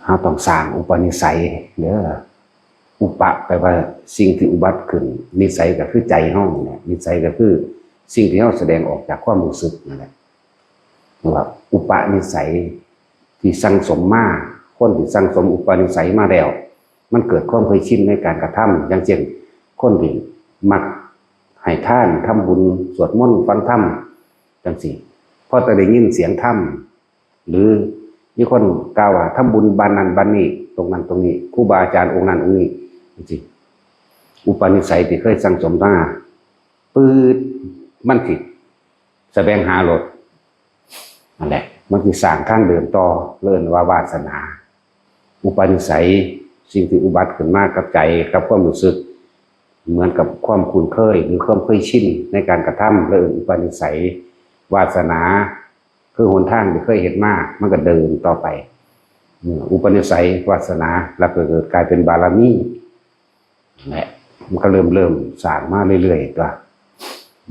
เราต้องสร้างอุปนิสัยเด้ออุปะแปลว่าสิ่งที่อุบัติขึ้นนิสัยก็คือใจเฮาเนี่ยนิสัยก็คือสิ่งที่เฮาแสดงออกจากความรู้สึกนั่นแหละว่าอุปนิสัยที่สั่งสมมาคนที่สั่งสมอุปนิสัยมาแล้วมันเกิดความเคยชินในการกระทำอย่างเช่นคนที่มักให้ทานทำบุญสวดมนต์ฟังธรรมจังซี่พอจะได้ยินเสียงธรรมหรือมีคนกล่าวว่าทำบุญบ้านนั้นบ้านนี้ตรงนั้นตรงนี้ครูบาอาจารย์องค์นั้นองค์นี้จริงอุปนิสัยที่เคยสั่งสมมาปืดมันผิดแสวงหาโลดนั่นแหละมันคือสร้างข้างเดินต่อเลื่อนว่าวาสนาอุปนิสัยสิ่งที่อุบัติขึ้นมากับใจกับความรู้สึกเหมือนกับความคุ้นเคยหรือความเคยชินในการกระทำเลื่อนอุปนิสัยวาสนาคือหนทางที่เคยเห็นมามันก็เดินต่อไปอุปนิสัยวาสนาแล้วก็เกิดกลายเป็นบารมีแหละมันก็เริ่มสร้างมาเรื่อยๆตัว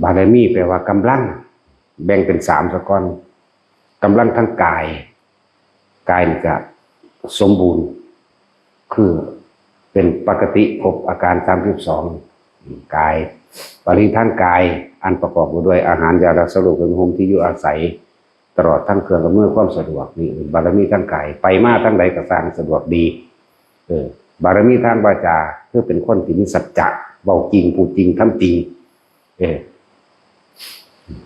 บารมีแปลว่ากำลังแบ่งเป็น3 สก้อนกำลังทั้งกายนี่ก็สมบูรณ์คือเป็นปกติครบอาการ32กายปริทั้งกายอันประกอบด้วยอาหารยารักษาโรคเป็นโฮมที่อยู่อาศัยตลอดทั้งเครื่องอำนวยความสะดวกนี่บารมีทั้งกายไปมาทั้งใดก็สร้างสะดวกดีบารมีทางวาจาคือเป็นคนที่มีสัจจะเว้าจริงพูดจริงทำจริง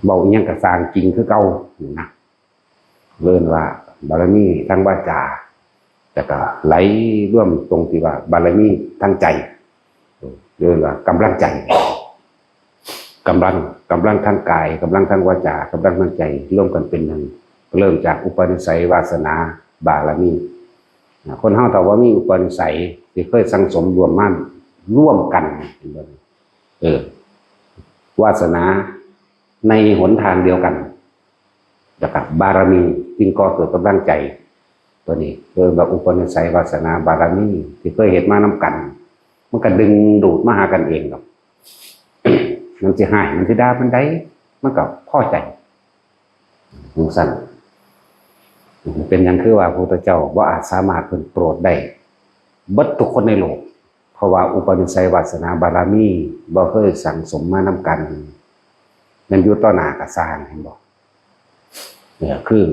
เว้าอีหยังก็สร้างจริงคือเก่านะเรียกว่าบารมีทางวาจาแต่ก็ไหลร่วมตรงที่ว่าบารมีทางใจเรียกว่ากำลังใจกำลังทางกายกำลังทางวาจากำลังทางใจร่วมกันเป็นหนึ่งเริ่มจากอุปนิสัยวาสนาบารมีคนเฮาแต่ว่ามีอุปนิสัยที่เคยสั่งสมรวมมั่นร่วมกันวาสนาในหนทางเดียวกันแล้วก็บารมีจึงก่อเกิดกำลังใจตัวนี้เรียกว่าอุปนิสัยวาสนาบารมีที่เคยเห็นมานำกันมันก็ดึงดูดมาหากันเองหรอก มันจะหายมันจะด่ามันได้มันก็พอใจมุสั่นเป็นอย่างคือว่าพระพุทธเจ้าว่าอาจสามารถเป็นโปรดได้เบิดทุกคนในโลกเพราะว่าอุปนิสัยวาสนาบารมีบ่เคยสั่งสมมานำกันนั่นอยู่ต่อหน้ากระสร้างเห็นบอกเนี่ยคือ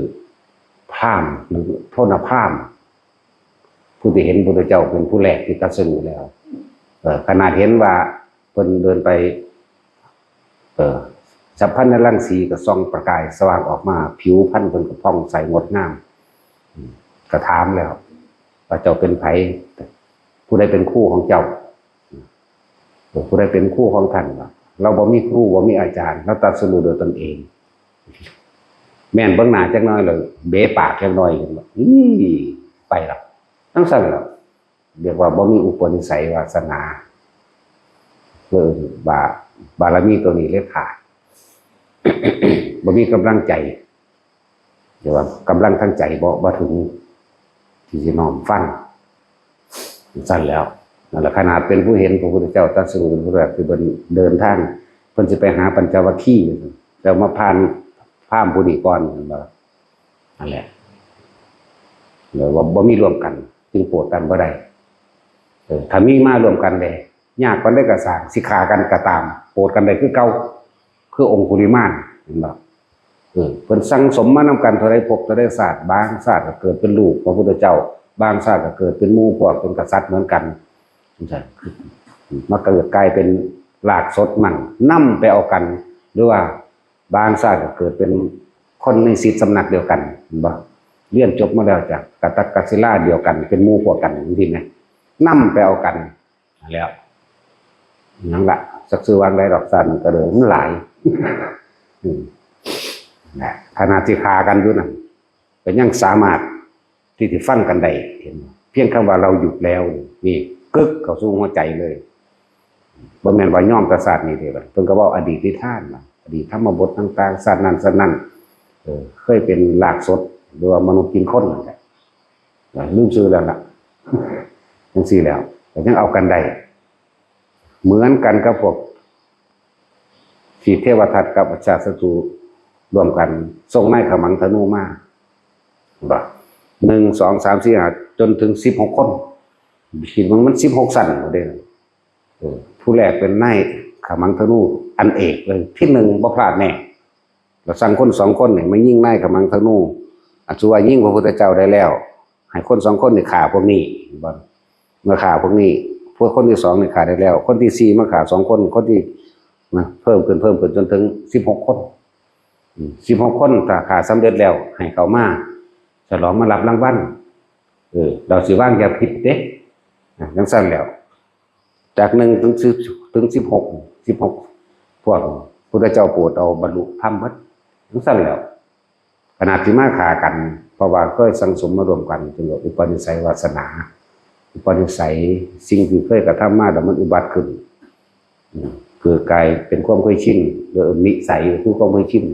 พราหมณ์หรือโทษพราหมณ์ผู้ที่เห็นพระพุทธเจ้าเป็นผู้แรกที่ตรัสรู้แล้วขนาดเห็นว่าเพิ่นเดินไปสัพพันนรังสีก็ส่องประกายสว่างออกมาผิวพรรณเพิ่นก็ผ่องใสงดงามก็ถามแล้วว่าเจ้าเป็นไผผู้ใดเป็นคู่ของเจ้าผู้ใดเป็นคู่ของท่านเราบ่มีครูบ่มีอาจารย์เราตรัสรู้โดยตนเองแม่นเบิ่งหน้าจักหน่อยเลยเบะปากจักหน่อยไปหรอกทั้งสั่นหรอกเรียกว่าบ่มีอุปนิสัยวาสนาบารมีตัวนี้เลยขาด บ่มีกำลังใจเดี๋ยวว่ากำลังทางใจบ่ถึงที่จะน้อมฟังสั้นแล้วนั่นแหละขนาดเป็นผู้เห็นพระพุทธเจ้าตรัสรู้เป็นผู้แรกที่เดินทางเพิ่นสิไปหาปัญจวัคคีย์แล้วมาผ่านพราหมณ์ผู้นี้ก่อนนั่นแหละเดี๋ยวว่าบ่มีรวมกันจึงโปรดกันบ่ได้ถ้ามีมารวมกันได้ยากกันได้ก็สร้างสิขากันก็ตามโปรดกันได้คือเก่าคือองคุลิมานเห็นบ่เพิ่นสั่งสมมานำกันเท่าใดภพเท่าใดชาติบางชาติก็เกิดเป็นลูกพระพุทธเจ้าบางชาติก็เกิดเป็นหมู่พวกเป็นกษัตริย์เหมือนกันมาเกิดกลายเป็นรากสดมันนำไปเอากันหรือว่าบางชาติก็เกิดเป็นคนในศีลสำนักเดียวกันเห็นบ่เรียนจบมาแล้วจากกตักกศิลาเดียวกันเป็นหมู่พวกกันจริงๆนะนำไปเอากันแล้วนั่นละสักซื้อวางได้ดอกสันก็เลยมันหลายขนาดที่คากันอยู่นะก็ยังสามารถที่จะฟังกันได้เห็นเพียงคำว่าเราหยุดแล้วนี่กึกเข้าสู่หัวใจเลยบ่แม่นว่าย่อมกษัตริย์นี่เด้อเพิ่นก็เว้าอดีตนิทานอดีตธรรมบทต่างๆสัตว์นั้นเคยเป็นรากสดหรือว่ามนุษย์กินคนนั่นแหละลืมชื่อแล้วล่ะจังซี่แล้วแต่ยังเอากันได้เหมือนกันกับพวกที่เทวทัตกับอาชาติศัตรูรวมกันส่งไม้ขมังธนูมาบ่ 1 2 3 4 5จนถึง16คนคิดว่ามัน16สั้นเด้ผู้แรกเป็นนายขมังธนูอันเอกเลยที่1บ่พลาดแน่เราสั่งคน2คนนี่มายิงนายขมังธนูอันสุว่ายิงพระพุทธเจ้าได้แล้วให้คน2คนนี่ฆ่าพวกนี้บ่เมื่อฆ่าพวกนี้พวกคนที่2นี่ฆ่าได้แล้วคนที่4มาฆ่า2คนคนที่เพิ่มขึ้นจนถึง16คน16คนถ้าฆ่าสำเร็จแล้วให้เขามาฉลองมารับรางวัลเราสิว่างอย่าผิดเด้จังซั่นแล้วจาก1ถึง16พวกพุทธเจ้าโปรดเอาบรรลุธรรมหมดจังซั่นแล้วขนาดที่มาฆ่ากันเพราะว่าเคยสังสมมารวมกันจนว่าอุปนิสัยวาสนาอุปนิสัยสิ่งที่เคยกระทำมาแล้วมันอุบัติขึ้นเกิดกลายเป็นความเคยชินโดยนิสัยคือความเคยชิน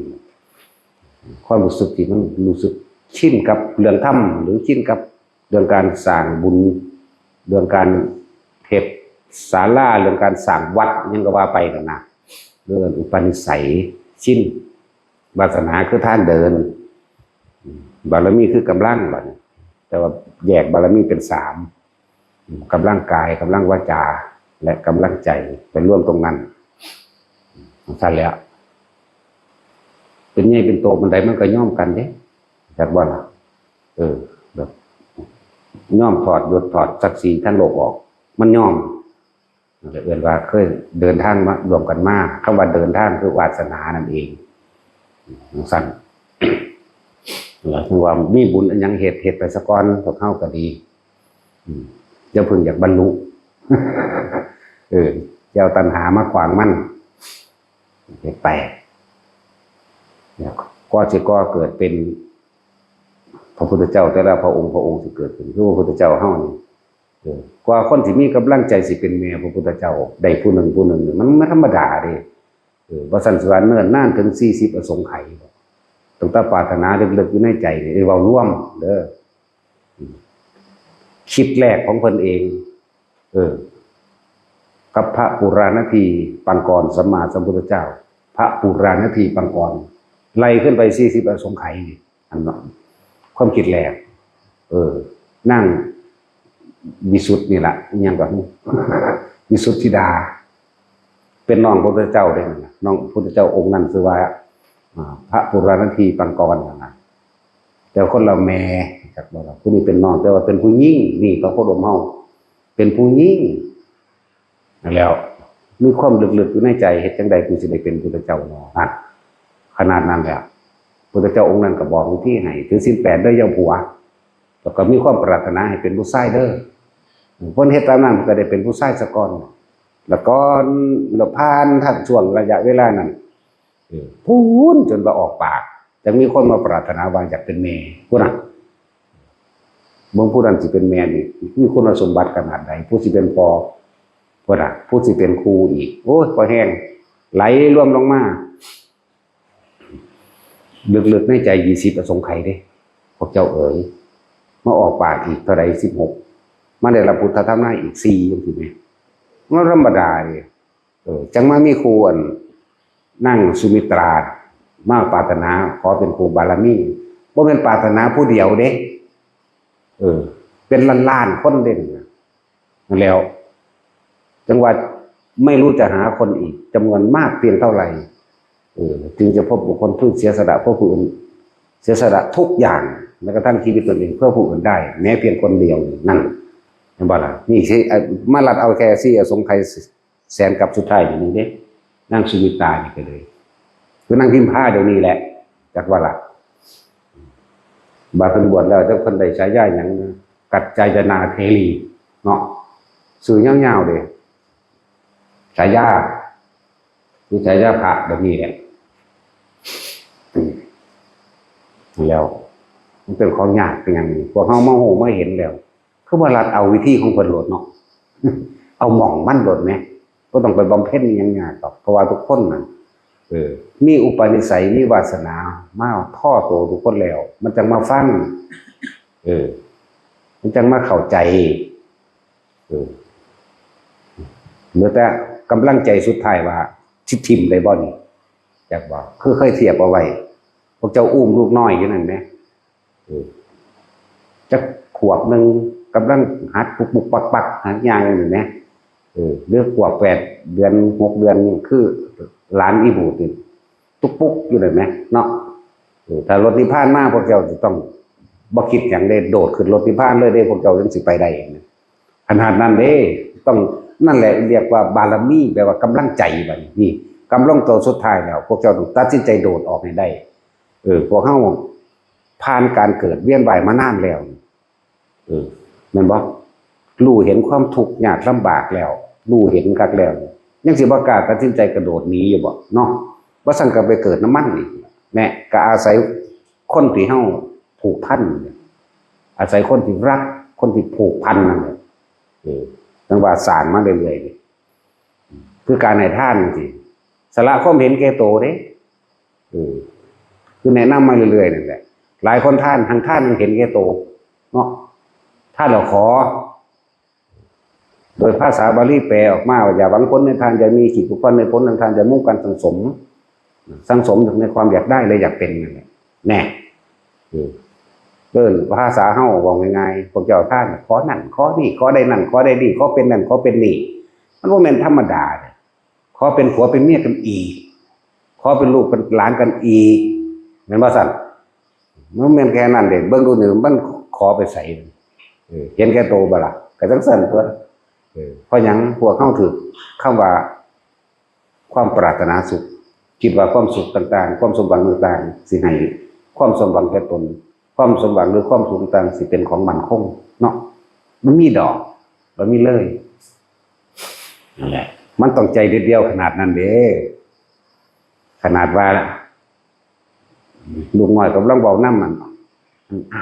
ความรู้สึกที่มันรู้สึกชินกับเรื่องธรรมหรือชินกับเรื่องการสร้างบุญเรื่องการเทศศาลาเรื่องการสร้างวัดยังก็ว่าไปกันนะเรื่องอุปนิสัยชินวาสนาคือท่านเดินบารมีคือกำลังบัดแต่ว่าแยกบารมีเป็น3กำลังกายกำลังวาจาและกำลังใจเป็นร่วมตรงนั้นสั้นแล้วเป็นไงเป็นโตมันใดมันก็ย่อมกันเด้จากว่าล่ะแบบย่อมถอดยศถอดศักดิ์ศรีทั้งโลกออกมันย่อมเอื่นว่าเคยเดินทางมารวมกันมากคำว่าเดินทางคือวาสนานั่นเองสั้นถึงว่ามีบุญอันยังเหตุไปสะก้อนพวกเข้าก็ดีอย่าเพิ่งอยากบรรลุเจ้าตัณหามาขวางมั่นแปลกก็จะก็เกิดเป็นพระพุทธเจ้าแต่ละพระองค์สิเกิดขึ้นคือพระพุทธเจ้าเฮานี่กว่าคนที่มีกำลังใจสิเป็นแม่พระพุทธเจ้าได้ผู้หนึ่งมันไม่ธรรมดาเด้บ่ซั่นสิว่าเนิ่นนานถึง40อสงไขยต้องปรารถนาลึกๆอยู่ในใจนี่เว้าร่วมเด้อคิดแรกของเพิ่นเองกับพระปุราณทีปังกรสัมมาสัมพุทธเจ้าพระปุราณทีปังกรไล่ขึ้นไป40อสงไขยนี่อันนั้นความคิดแรกนั่งวิสุทธิ์นี่ล่ะอีหยังก็วิสุทธิดาเป็นน้องพระพุทธเจ้าเด้น้องพระพุทธเจ้าองค์นั้นชื่อว่าพระปุราณทีปังกรนะแต่คนเราแม่จากบ่ล่ะผู้นี้เป็นน้องแต่ว่าเป็นผู้หญิงนี่พระโคดมเฮาเป็นผู้หญิงแล้วมีความลึกๆอยู่ในใจเฮ็ดจังใดกูสิได้เป็นพุทธเจ้าเนาะขนาดนั้นแหละพุทธเจ้าองค์นั้นก็บอกวิธีให้ถือศีล8ด้วยอย่าผัวแล้วก็มีความปรารถนาให้เป็นผู้ชายเด้อเพิ่นเฮ็ดตามนั้นก็ได้เป็นผู้ชายซะก่อนแล้วก็เราผ่านทั้งช่วงระยะเวลานั้นพูนจนว่าออกปากจะมีคนมาปรารถนาว่าอยากเป็นแม่ผู้นั้นบ่ผู้นั้นสิเป็นแม่นี่มีคุณสมบัติขนาดใดผู้สิเป็นพ่อผู้นั้นผู้สิเป็นครูอีกโอ้ยพอแห้งไหลรวมลงมาลึกๆในใจ20อสงไขยเด้พวกเจ้าเอ๋ยมาออกปากอีกเท่าใด16มาได้รับพุทธธรรมนาอีก4จังซี่แม่มันธรรมดาเด้จังมามีครูอันนั่งสุมิตรามาปรารถนาขอเป็นครูบารมีบ่แม่นปรารถนาผู้เดียวเด้เป็นล้านๆคนเด้นั่นแล้วจังว่าไม่รู้จะหาคนอีกจำนวนมากเพียงเท่าไหร่จึงจะพบบุคคลผู้เสียสละเพื่อผู้อื่นเสียสละทุกอย่างแม้กระทั่งชีวิตตนเองเพื่อผู้อื่นได้แม้เพียงคนเดียวนั่นเห็นบ่ล่ะนี่สิมาลัดเอาแค่4อสงไขยแสนกับสุดท้ายนี่เด้นั่งสุมิตรานี่ก็เลยคือนั่งพิมพ์ผ้าเดี๋ยวนี้แหละจักว่าล่ะบาเพิ่นบวชแล้วเจ้าเพิ่นได้ฉายาหยังกัจจายนาเทลีเนาะชื่อยาวๆเด้ฉายาคือฉายาพระแบบนี้แหละแล้วมันเป็นของยากเป็นอย่างนี้พวกเฮามาโหมาเห็นแล้วคือว่ารัดเอาวิธีของเพิ่นโลดเนาะเอาหม่องมั่นโลดแม่บ่ต้องไปบำเพ็ญหยังยากหรอกเพราะว่าทุกคนน่ะมีอุปนิสัยมีวาสนามาท่อโตทุกคนแล้วมันจังมาฟังมันจังมาเข้าใจเหลือแต่กำลังใจสุดท้ายว่าสิทิ่มได้บ่นี่อยากบอกคือเคยเทียบเอาไว้พวกเจ้าอุ้มลูกน้อยอยู่นั่นแหม จะขวบหนึ่งกำลังหัดปุกปักหัดยางอยู่เนี่ยเลือกขวบ8 เดือน6 เดือนคือหลานอีบูติตุกปุกอยู่เลยไหมเนาะถ้ารถนิพพานมาพวกเจ้าจะต้องบ่คิดอย่างเด้โดดขึ้นรถนิพพานเลยเด้พวกเจ้าจึงสิไปได้ขนาดนั้นเด้ต้องนั่นแหละเรียกว่าบารมีแปลว่ากำลังใจบัดนี้กำลังตัวสุดท้ายแล้วพวกเจ้าต้องตัดสินใจโดดออกให้ได้พวกเฮาผ่านการเกิดเวียนว่ายมานานแล้วแม่นบ่รู้เห็นความทุกข์ยากลำบากแล้วรู้เห็นคักแล้วยังสิบ่กล้าตัดสินใจกระโดดหนีอยู่บ่เนาะบ่ซั่นก็ไปเกิดน้ำมันอีกแม่ก็อาศัยคนที่เฮาผูกพันอาศัยคนที่รักคนที่ผูกพันนั่นแหละจังว่าสร้างมาเรื่อยๆคือการให้ทานจริงสละความเห็นแก่โตเด้คือแนะนำมาเรื่อยๆนั่นแหละหลายคนท่านทางท่านเห็นแก่โตเนาะถ้าเราขอโดยภาษาบาลีแปลออกมาว่าอย่าหวังผลในทานจะมีจิตบุคคลในผลในทานจะมุ่งการสังสมในความอยากได้เลยอยากเป็นนั่นแหละแน่ภาษาเฮาว่าง่ายๆพวกเจ้าท่านขอนั่นขอนี่ขอได้นั่นขอได้นี่ขอเป็นนั่นขอเป็นนี่มันบ่แม่นธรรมดาขอเป็นผัวเป็นเมียกันอีกขอเป็นลูกเป็นหลานกันอีกแม่นบ่ซั่นมันแม่นแค่นั้นเด้เบิ่งดูนี่มันขอไปใส่เห็นแก่โตบ่ล่ะก็จังซั่นตัวเพราะหยังพวกเฮาถูกคำว่าความปรารถนาสุขคิดว่าความสุขต่างๆความสมหวังต่างๆสิให้ความสมหวังแก่ตนความสมหวังหรือความสุขต่างๆสิเป็นของมั่นคงเนาะมันมีดอกมันมีเลยนั่นแหละมันต้องใจเดียวขนาดนั้นเด้ขนาดว่าลูกน้อยกำลังเว้านำมัน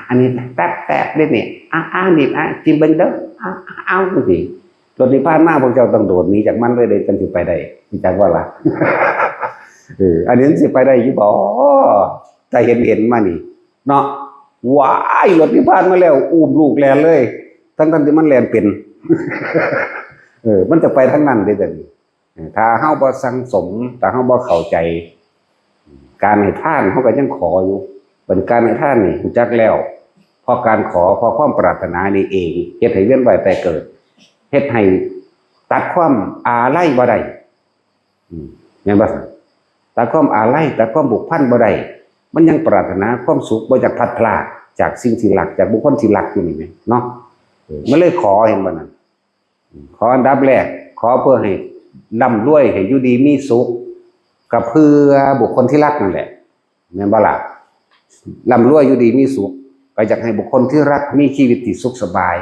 อันนี้แป๊บเด้นี่นี่จิ้มเบิ่งเด้อเอาจังซี่รถนิพพานมาพวกเจ้าต้องโดดหนีจากมันเลยเด้จังสิไปได้รู้จักว่าล่ะอันนี้สิไปได้อยู่บ่ใจเห็นมานี่เนาะว้ายรถนิพพานมาแล้วอุ้มลูกแล่นเลยทั้งที่มันแล่นเป็นมันจะไปทั้งนั้นเด้จังถ้าเฮาบ่สังสมถ้าเฮาบ่เข้าใจการให้ทานเฮาก็ยังขออยู่เป็นการให้ทานนี่รู้จักแล้วพอการขอพอความปรารถนานี่เองเฮ็ดให้เวียนว่ายตายเกิดเฮ็ดให้ตัดความอาลัยบ่ได้แม่นบ่ตัดความอาลัยตัดความผูกพันบ่ได้มันยังปรารถนาความสุขบ่อยากพลัดพรากจากสิ่งที่รักจากบุคคลที่รักอยู่นี่แม่เนาะมันเลยขอเห็นบ่นั่นขออันดับแรกขอเพื่อให้ร่ำรวยให้อยู่ดีมีสุขก็เพื่อบุคคลที่รักนั่นแหละแม่นบ่ล่ะร่ำรวยอยู่ดีมีสุขก็อยากให้บุคคลที่รักมีชีวิตที่สุขสบาย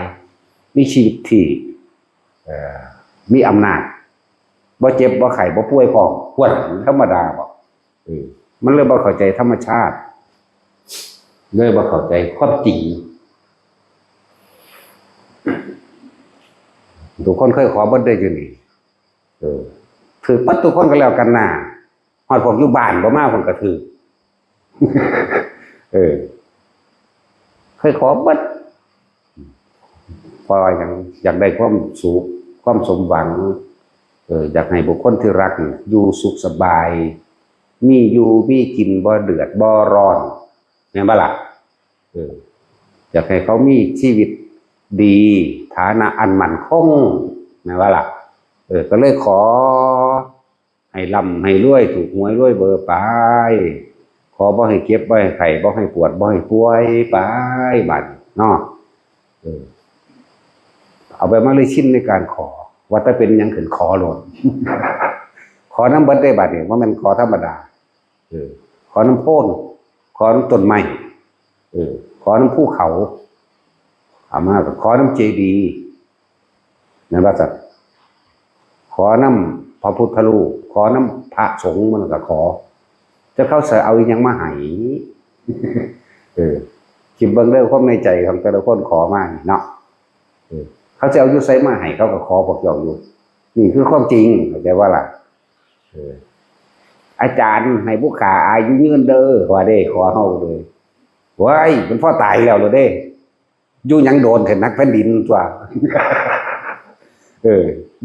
มีชีวิตที่มีอำนาจบ่เจ็บบ่ไข้บ่ป่วยพร้อมควรธรรมดาบ่มันเลยบ่เข้าใจธรรมชาติเลยบ่เข้าใจความจริงทุกคนเคยขอบ่ได้อยู่นี่ถือปัดทุกคนก็แล้วกันน่ะฮอดพวกอยู่บ้านบ่มาเพิ่นก็ถือเคยขอบัดพออยากได้ความสุขความสมหวังอยากให้บุคคลที่รักอยู่สุขสบายมีอยู่มีกินบ่เดือดบ่ร้อนแม่นบ่ล่ะอยากให้เขามีชีวิตดีฐานะอันมั่นคงแม่นบ่ล่ะก็เลยขอให้ร่ำให้รวยถูกหวยรวยเบอร์ไปขอบ่ให้เก็บบ่ให้ไข้บ่ให้ปวดบ่ให้ป่วยไปบัดเนาะเอาไปมาเลยชินในการขอว่าถ้าเป็นยังขึ้นขอโลดขอน้ำเบิดได้บัดนี่ว่ามันขอธรรมดาขอน้ำโพนขอน้ำต้นไม้ขอน้ำภูเขาเอามาขอน้ำเจดีย์นั่นว่าสัตว์ขอน้ำพระพุทธรูปขอน้ำพระสงฆ์มันก็ขอจะเข้าใส่เอาอีกยังมาให้คิดเบิ่งเรื่องความในใจของแต่ละคนขอมาเนาะเขาจะเอาอยู่ใส่มาให้เขาก็ขอบอกอยู่นี่คือความจริงเข้าใจว่าล่ะอาจารย์ให้ผู้ขาอายุยืนเด้อว่าเด้ขอเฮาเลยว้ายมันพ่อตายแล้วเหรอเด้อยู่ยังโดนเห็นนักแผ่นดินตัว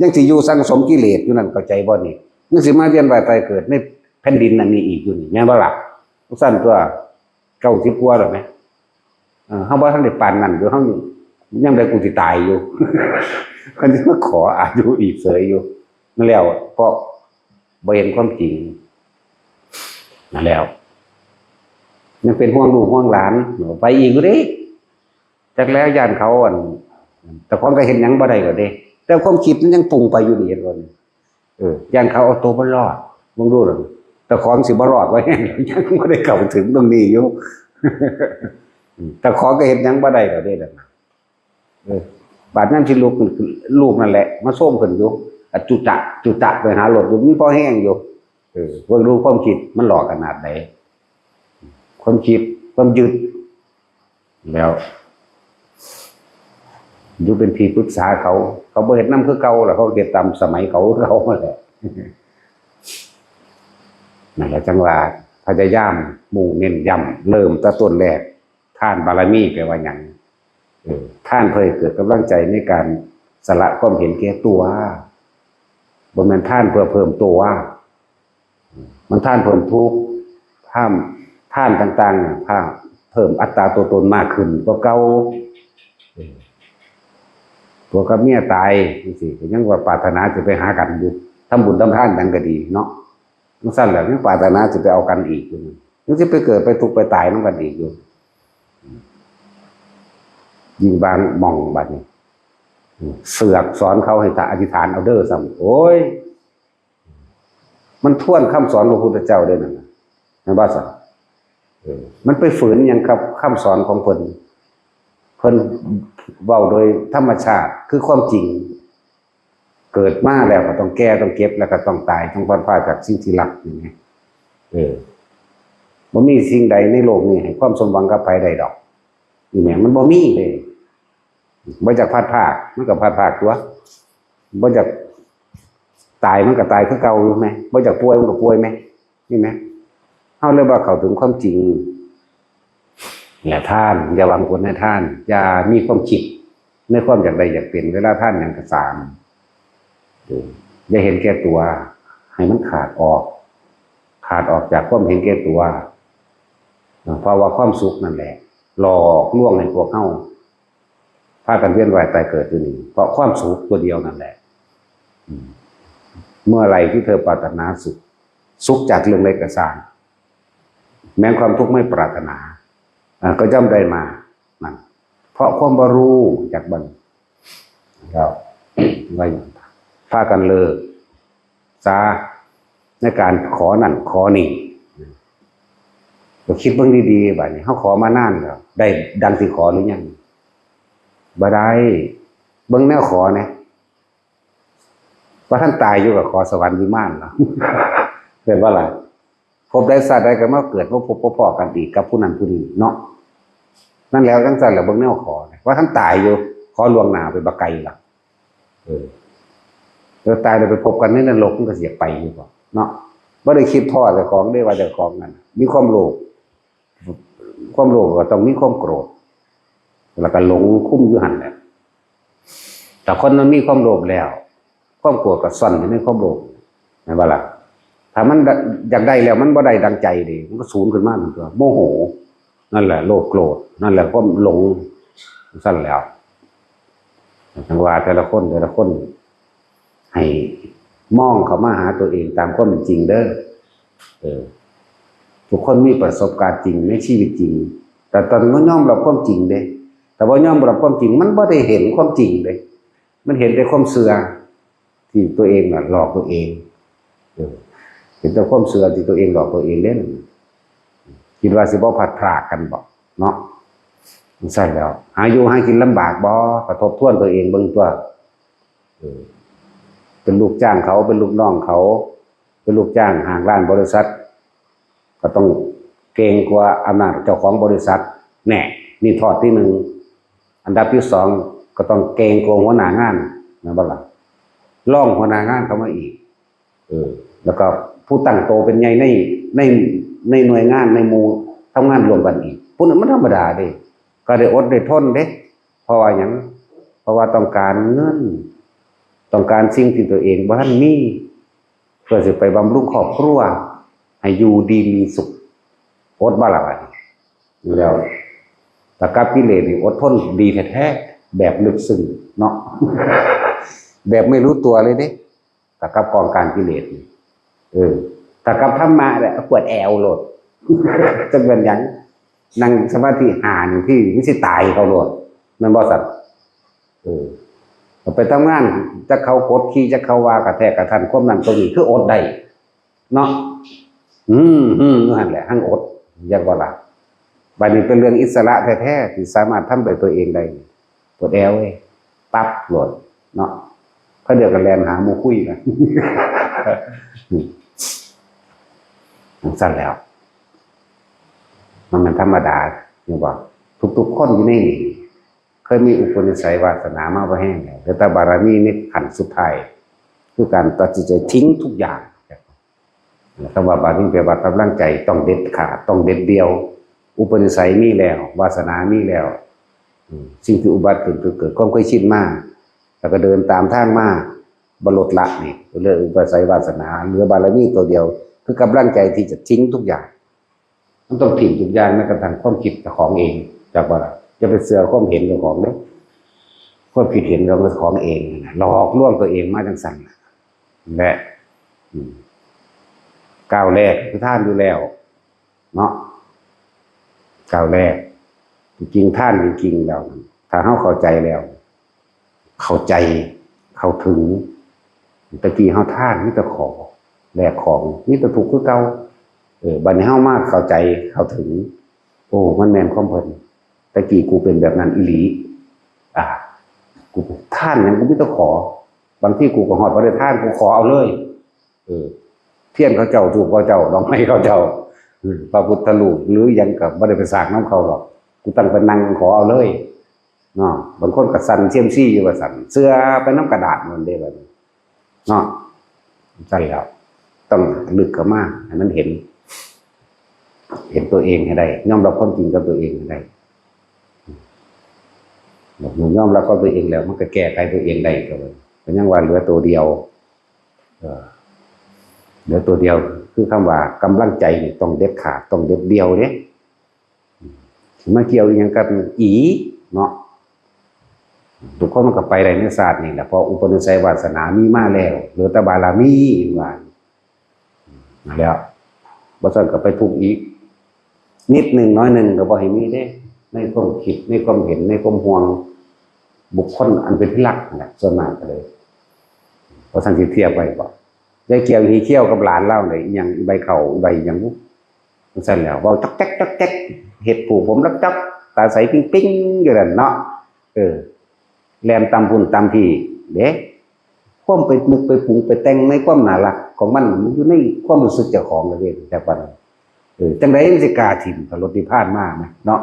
ยังสิอยู่สังสมกิเลสอยู่นั่นเข้าใจบ่นี่ยังสิมาเวียนว่ายตายเกิดในแผ่นดินนั้นมีอีกอยู่นี่แม่นบ่ล่ะทุกท่านตัว90 กว่าหรอไหม เฮาบ่ทันได้ปานนั้นอยู่เฮายังได้กูสิตายอยู่ เพิ่นสิมาขออายุอีกเสยอยู่นั่นแล้วเพราะบ่เห็นความจริงนั่นแล้วยังเป็นห่วงลูกห่วงหลานไปอีกอยู่เด้จักแล้วย่านเขาแต่ของก็เห็นหยังบ่ได้ก็เด้แต่ความคิดมันยังปรุงไปอยู่นี่เห็นบ่ย่านเขาเอาตัวบ่รอดมึงรู้หรอแต่ของสิบ่รอดไว้ยังบ่ได้เข้าถึงตรงนี้อยู่ แต่ของก็เห็นหยังบ่ได้ก็เด้นั่นบาดนั้นสิลูกนั่นแหละมาส้มขึ้นอยู่จุจะไปหารถอยู่มันพอแห้งอยู่เพิ่งรู้ความคิดมันหลอกขนาดไหนความคิดความยึดแล้วอยู่เป็นที่ปรึกษาเขาบ่เฮ็ดนำคือเก่าล่ะเขาเฮ็ดตามสมัยเขานั่นแหละนั่นแหละจังว่าพยายามมุ่งเน้นย้ำเริ่มแต่ต้นแรกทานบารมีแปลว่าหยังท่านเพื่อเกิดกำลังใจในการสละความเห็นแก่ตัวบ่แม่นท่านเพื่อเพิ่มตัวมันท่านเพิ่มทุกข์ท่านต่างๆเพิ่มอัตราตัวตนมากขึ้นกว่าเก่าตัวกับเมียตายจังซี่ก็ยังว่าปรารถนาจะไปหากันอยู่ทำบุญทำทานดังก็ดีเนาะจังซั่นแหละยังปรารถนาจะไปเอากันอีกอยู่ยังสิไปเกิดไปทุกข์ไปตายนำกันอีกอยู่ยิ่งบางมองบัดนี้เสือกสอนเขาให้อธิษฐานเอาเด้อซ้ำโอ้ยมันท่วนคำสอนของพระพุทธเจ้าได้นั่นนะว่าซะมันไปฝืนหยังครับคำสอนของเพิ่นเว้าโดยธรรมชาติคือความจริงเกิดมาแล้วก็ต้องแก่ต้องเก็บแล้วก็ต้องตายต้องพัดพรากจากสิ่งที่รักอย่างนี้บ่มีสิ่งใดในโลกนี้ให้ความสมหวังกับไผได้ดอกนี่แหมมันบ่มีเลยบ่อยากพัดพรากมันก็พัดพรากตัวบ่อยากตายมันก็ตายคือเก่าอยู่มั้ยบ่อยากป่วยมันก็ป่วยมั้ยนี่มั้ยเฮาเลยว่าเข้าถึงความจริงและท่านอย่าหวังผลในท่านอย่ามีความคิดในความอยากได้อยากเป็นเวลาท่านหยังก็ตามอย่าเห็นแก่ตัวให้มันขาดออกจากความเห็นแก่ตัวเพราะว่าความสุขนั่นแหละหลอกลวงให้พวกเฮาพากันเวียนว่ายตายเกิดอยู่นี่เพราะความสุขตัวเดียวนั่นแหละเมื่อไรที่เธอปรารถนาสุขจากเรื่องเล็กก็สร้างแม้ความทุกข์ไม่ปรารถนาก็ย่อมได้มานั่นเพราะความบรู้จากบันแล้วไว้พากันเลิกซาในการขอนั่นขอนี่ก็คิดเบิ่งดีๆบัดนี้เฮาขอมานานแล้วได้ดังที่ขอหรือยังบ่ได้เบิ่งแนวขอนะว่าท่านตายอยู่กับขอสวรรค์วิมานแล้วเป็นว่าล่ะพบได้สัตว์ใดก็มาเกิดมาพบพอกันอีกกับผู้นั้นผู้นี้เนาะนั่นแล้วจังซั่นแหละเบิ่งแนวขอว่าท่านตายอยู่ขอล่วงหน้าไปบ่ไกลล่ะแล้วตายแล้วไปพบกันในนรกมันก็สิไปอยู่บ่เนาะบ่ได้คิดท้อเจ้าของได้ว่าเจ้าของนั่นมีความโลภก็ต้องมีความโกรธแล้วก็หลงคุ้มอยู่หั่นแหละแต่คนมันมีความโลภแล้วความโกรธก็ซ่อนอยู่ในความโลภแม่นบ่ล่ะถ้ามันอยากได้แล้วมันบ่ได้ดังใจดิมันก็สูญขึ้นมามันก็โมโหนั่นแหละโลภโกรธนั่นแหละความหลงซั่นแล้วจังว่าแต่ละคนให้มองเข้ามาหาตัวเองตามความเป็นจริงเด้อทุกคนมีประสบการณ์จริงในชีวิตจริงแต่ตอนมันยอมรับความจริงเด้แต่ว่ายอมรับความจริงมันบ่ได้เห็นความจริงเลยมันเห็นแต่ความเสื่อที่ตัวเองน่ะหลอกตัวเองเห็นแต่ความเสื่อที่ตัวเองหลอกตัวเองเล่นคิดว่าสิบ่พัดพรากกันบ่เนาะมันใช่แล้วหาอยู่หากินลำบากบ่กระทบทวนตัวเองเบิ่งตัวเป็นลูกจ้างเขาเป็นลูกน้องเขาเป็นลูกจ้างห้างร้านบริษัทก็ต้องเกรงกว่าอำนาจเจ้าของบริษัทแน่นี่ทอดที่หนึ่งอันดับที่สองก็ต้องเกรงกลัวหัวหน้างานนะบ่ล่ะล่องหัวหน้างานเข้ามาอีกแล้วก็ผู้ตั้งโตเป็นใหญ่ในหน่วยงานในหมู่ทำงานรวมกันอีกพวกนั้นมันธรรมดาเด้ก็ได้อดได้ทนเด้เพราะว่าหยังเพราะว่าต้องการเงินต้องการสิ่งที่ตัวเองบ่ทันมีเพื่อสิไปบำรุงครอบครัวให้อยู่ดีมีสุขอดบ่ล่ะบัดนี้แล้ว แต่กับกิเลสนี่อดทนดีแท้ๆแบบลึกซึ้งเนาะ แบบไม่รู้ตัวเลยเด้แต่กับกองการกิเลสนี่แต่กับธรรมะเนี่ยปวดแอวโลด จะเป็นอย่างนั่งสมาธิหาหนึ่งที่ไม่ใช่ตายเขาโลดมันบ่สัตว์ไปทำงานจะเขากดขี้จะเขาว่ากระแทกกระทันความนั้นตรงนี้คืออดได้เนาะนั่นแหละหั่งอดยังว่าล่ะบัดนี้เป็นเรื่องอิสระแท้ๆที่สามารถทำโดยตัวเองได้ปวดแอวปั๊บโหลดเนาะเขาเดือดกันแลนหาหมู่คุยกันสั้นแล้วมันธรรมดาเนี่ยบอกทุกๆคนอยู่ในนี้เคยมีอุปนิสัยวาสนามาว่าแห้งแต่ตบารมีนี่ขันสุดท้ายคือการตัดสินใจทิ้งทุกอย่างคำว่าบารมีแปลว่ากำลังใจต้องเด็ดขาดต้องเด็ดเดียวอุปนิสัยมีแล้ววาสนามีแล้วสิ่งที่อุบัติเกิดความเคยชินมากแล้วก็เดินตามทางมากบรรลุละนี่เรื่องอุปนิสัยวาสนาเหลือบารมีตัวเดียวคือกำลังใจที่จะทิ้งทุกอย่างมันต้องทิ้งทุกอย่างแม้กระทั่งความคิดของเองจากว่าจะไปเสือความเห็นของเนี่ยความคิดเห็นเราเป็นของเองหลอกลวงตัวเองมาจังสั่นและก้าวแรกคือท่านอยู่แล้วเนาะก้าวแรกจริงท่านจริงๆแล้วถ้าเข้าใจแล้วเข้าใจเข้าถึงตะกี้เข้าท่านนี่ตะขอแลกของนี่ตะถูกคือเก่าบัดนี้เข้ามากเข้าใจเข้าถึงโอ้มันแมนความเพลินตะกี้กูเป็นแบบนั้นอีหลีกูท่านนั้นกูไม่ต้องขอบางที่กูก็หอดพระเดชท่านกูขอเอาเลยเทียนเขาเจ้าถูกเขาเจ้าดอกไม้เขาเจ้าพระพุทธรูปหรือยังกับไม่ได้ไปสร้างน้ำเขาหรอกกูตั้งเป็นนั่งขอเอาเลยเนาะบางคนก็สั่นเชี่ยมซี่อยู่ว่าสั่นเสื้อเป็นน้ำกระดาษมันได้แบบเนาะใช่แล้วต้องลึกเข้ามาให้มันเห็นตัวเองให้ได้ยอมรับความจริงกับตัวเองให้ได้หนูยอมรับกับตัวเองแล้วมันก็แก้ไขตัวเองได้ก็เลยเป็นยังว่าเหลือตัวเดียวเหลือตัวเดียวคือคำว่ากำลังใจต้องเด็ดขาดต้องเด็ดเดียวเนี่ยมาเกี่ยวอย่างกันเนาะทุกคนมันก็ไปได้ในศาสตร์นี่แหละพออุปนิสัยวาสนามีมาแล้วเหลือแต่บารมีว่าแล้วบ่ซั่นก็ไปทุกข์อีกนิดหนึ่งน้อยหนึ่งก็บ่ให้มีเด้ในความคิดในความเห็นในความห่วงบุคคลอันเป็นที่รักเนี่ยส่วนมากก็เลยเพราะท่านสิเทียบไว้บ่ได้เกี่ยวหีเขี้ยวกับหลานเล่าเลยอย่างใบเข่าใบอย่างปุ๊บมันสั่นแล้วว่าจักแจ๊กเห็ดผูกผมรักจักตาใสปิ้งอยู่นั่นเนาะแลมตำพุ่นตำที่เด็กความไปนึกไปปรุงไปแต่งในความน่ารักของมันอยู่ในความรู้สึกเจ้าของเลยแต่วันจังไรมันจะกล้าถิ่มกับรถที่ผ่านมาไหมเนาะ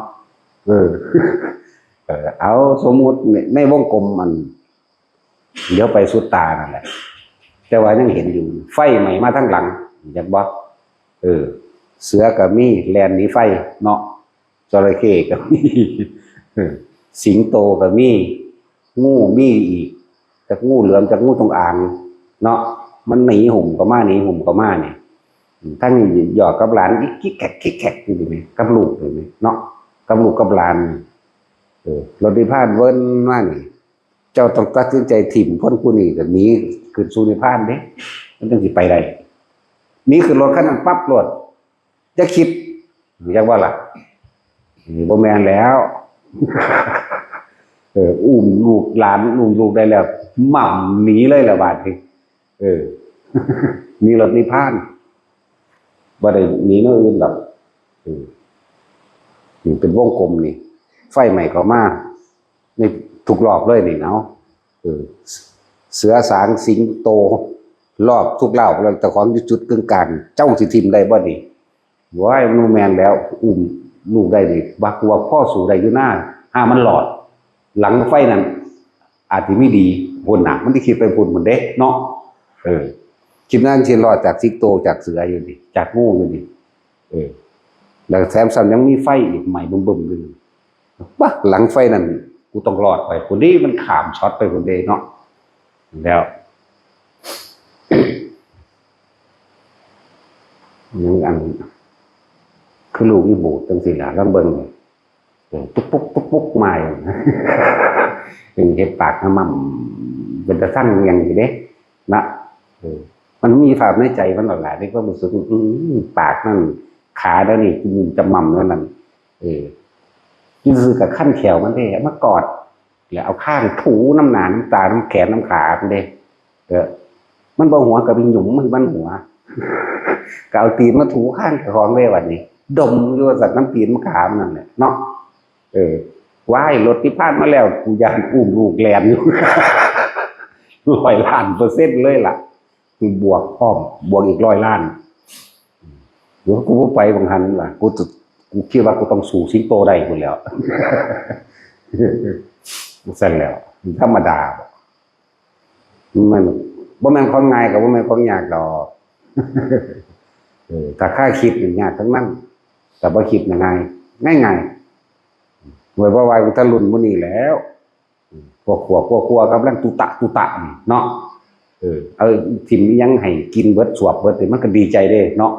เอาสมมุติในวงกลมมันเดี๋ยวไปสุดตานั่นแหละแต่ว่ายังเห็นอยู่ไฟใหม่มาทั้งหลังอยากบอกเสือกับมีแลนหนีไฟเนาะจระเข้กับมีสิงโตกับมีงูมีอีกจากงูเหลือมจากงูจงอางเนาะมันหนีหุ่มก็มาเนี่ยทั้งหยอดกับหลานกิ๊กแขกอยู่ไหมกับลูกอยู่ไหมเนาะกับลูกกับหลานรถที่ผ่านเวิร์นว่านี่เจ้าต้องตัดสินใจถิ่มพ้นผู้นี้แบบนี้คือสู่นิพพานเด้มันต้องสิไปได้นี่คือรถคันนั้นปั๊บรถจะคิดอยากว่าล่ะบ่แม่นแล้วอุ้มลูกหลานอุ้มลูกได้แล้วหม่ำหนีเลยละบาดนี้มีรถนิพพานบ่ได้หนีโน่นอื่นหรอกนี่เป็นวงกลมนี่ไฟใหม่ก็มานี่ถูกรอบเลยนี่เนาะเสือสางสิงโตรอบทุกเหล่าแล้วแต่ของจุดกึ่งกลางเจ้าสิทิมได้บ่นี่ว้ายมันแมนแล้วอุ้มลูกได้ดิบักว่าพ่อสู่ได้อยู่หน้ามันหลอดหลังไฟนั้นอาจจะไม่ดีพุ่นหนักมันที่คิดไปพุ่นเหมือนเด็กเนาะคิดนั่นเชียนรอดจากสิงโตจากเสืออยู่ดิจากงูอยู่ดิแล้วแถมซ้ำยังมีไฟอีกใหม่บึ้มๆอยู่ปะหลังไฟนั้นกูต้องรอดไปคนนี้มันขามช็อตไปคนเดียวเนาะแล้วยังอันคือลูกนี่บูดจังสิล่ะลำเบิ่ง ตุ๊กปุ๊กตุ๊กปุ๊กมาอย่างเป็นเห็ดปากน้ำมันเป็นตะสั่งอย่างนี้เด้นะมันมีภาพในใจมันหลายที่ก็รู้สึกปากนั่นขาแล้วนี่จะมั่มนั่นคือกับขั้นแขวมันเด้มากอดแล้วเอาข้างถูน้ำหนาน้ำตาน้ำแขนน้ำขามันเด้มันบ่หัวกับเป็นหยุ่มมันหัวก็เอาตีนมาถูข้างของเว้วันนี้ดมอยู่สัตว์น้ำตีนมะขามนั่นแหละเนาะว่ายรถที่พลาดมาแล้วกูยันอุ้มลูกแลนอยู่100 ล้าน% เลยล่ะบวกพร้อมบวกอีก100 ล้านเดี๋ยวกูไปบางทันล่ะกูคิดว่ากูต้องสู่สิงโตได้คนแล้วเสร็จแล้วธรรมดามันบ่แม่นของง่ายกับบ่แม่นของยากดอกถ้าค่าคิดยากทั้งนั้นแต่บ่คิดง่ายหน่วยว่าอุตลุนมื้อนี้แล้วพวกขัวกำลังตุตะเนาะทิ่มยังให้กินเบิดสวบเบิดมันก็ดีใจเด้เนาะ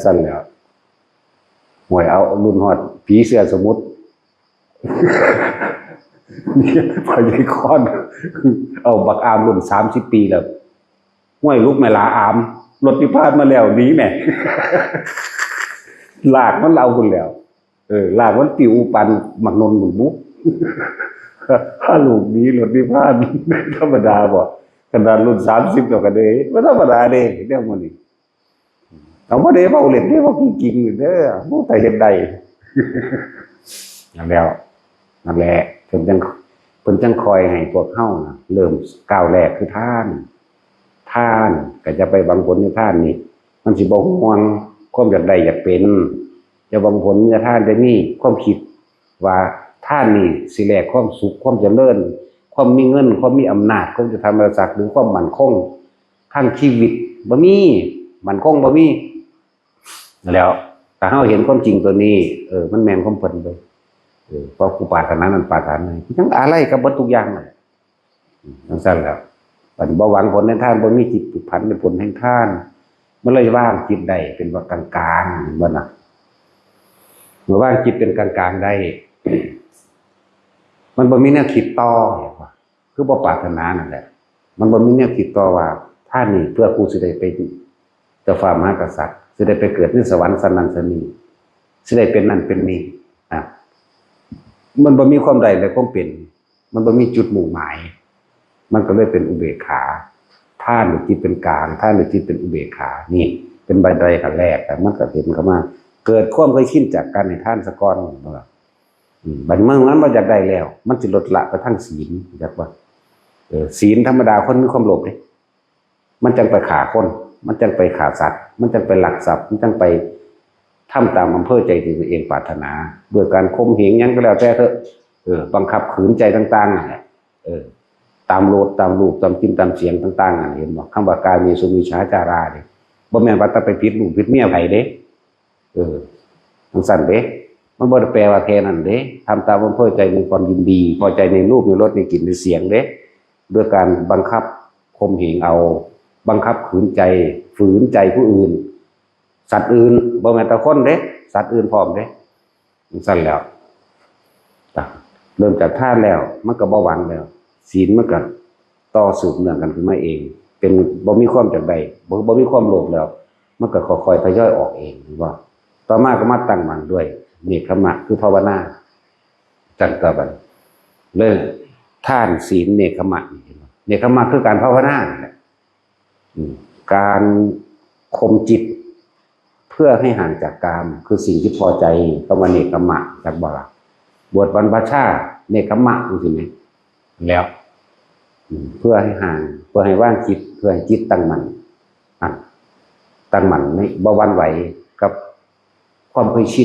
สั่นแล้วหวยเอารุ่นฮอดผีเสื้อสมุทรนี่พอยายคอนเอาบักอามรุ่น30 ปีแล้วห้วยลูกแม่ลาอามรถที่พาดมาแล้วหนีแม่ลากมันเอาคนแล้วลากมันปิวปันหมักนนหมุนบุ๊กถ้าลูกนี้รถที่พาดธรรมดาบ่ขนาดรุ่น30แล้วก็เด้บ่ธรรมดาเด้เรื่องมันนี่เอาบ่ได้เว้าเล่นเด้ว่าจริงๆเด้อบ่แต่เฮ็ดได้นั่นแล้วนั่นแหละเพิ่นจังคอยให้พวกเฮานะเริ่มก้าวแรกคือท่านก็จะไปบางผลในท่านนี่มันสิบ่ห่วงความอยากได้อยากเป็นจะบางผลในท่านได้มีความคิดว่าท่านนี่สิแลกความสุขความเจริญความมีเงินความมีอำนาจความจะทำราศักดิ์หรือความมั่นคงทางชีวิตบ่มีมั่นคงบ่มีแล้วถ้าเฮาเห็นความจริงตัวนี้มันแม่นความเพิ่นเลยเพราะกูปรารถนานั้นปรารถนาจังอะไรก็บ่ทุกอย่างนั่นจังซั่นแล้วบัดบ่หวังผลในทานบ่มีจิตผูกพันในผลแห่งทานมันเลยว่างจิตได้เป็นว่ากลางๆบ่น่ะเมื่อว่างจิตเป็นกลางๆได้มันบ่มีแนวคิดต่อคือบ่ปรารถนานั่นแหละมันบ่มีแนวคิดต่อว่าท่านนี่เพื่อกูสิได้ไปเจ้าฟ้ามหากษัตริย์สิได้ไปเกิดในสวรรค์สันนันสนีสิได้เป็นนั่นเป็นนี่มันบ่มีความใดและความเป็นมันบ่มีจุดมุ่งหมายมันก็เลยเป็นอุเบกขาท่านหรือจิตเป็นกลางท่านหรือจิตเป็นอุเบกขานี่เป็นบันไดขั้นแรกแต่มันก็เห็นเข้ามาเกิดความเคยชินจากการในท่านสะก่อนบัดเมื่อนั้นมันอยากได้แล้วมันสิลดละไปทั้งศีลอยากว่าศีลธรรมดาคนมีความโลภเลยมันจังไปฆ่าคนมันจังไปฆ่าสัตว์มันจังไปลักทรัพย์มันจังไปทำตามอำเภอใจที่ตัวเองปรารถนาด้วยการข่มเหงยังก็แล้วแต่เถอะบังคับขืนใจต่างๆนั่นแหละตามโลดตามรูปตามกินตามเสียงต่างๆเห็นบ่คำว่ากายมีสุมิชาจาราเนี่ยบ่แม่นว่าจะไปผิดลูกผิดเมียไผเด้มันสั่นเด้มันบ่ได้แปลว่าแค่นั้นเด้ทำตามอำเภอใจในความยินดีพอใจในรูปในรสในกลิ่นในเสียงเด้ด้วยการบังคับข่มเหงเอาบังคับขืนใจฝืนใจผู้อื่นสัตว์อื่นบ่แม่นแต่คนเด้สัตว์อื่นพร้อมเด้มันสั่นแล้วเริ่มจากท่านแล้วมันก็บ่หวังแล้วศีลมันก็ต่อสืบเนื่องกันขึ้นมาเองเป็นบ่มีความจากใดบ่มีความโลภแล้วมันก็ค่อยๆทยอยออกเองว่าต่อมาก็มาตั้งมั่นด้วยเนกขมะคือภาวนาจังตะบันเริ่มท่านศีลเนกขมะเนกขมะคือการภาวนาการข่มจิตเพื่อให้ห่างจากกามคือสิ่งที่พอใจก็มาเนกขมะจากบาบวชบรรพชาเนกขมะจริงไหมแล้วเพื่อให้ห่างเพื่อให้ว่างจิตเพื่อให้จิตตั้งมั่นตั้งมั่นไม่บ่หวั่นไหวกับความเคยชิ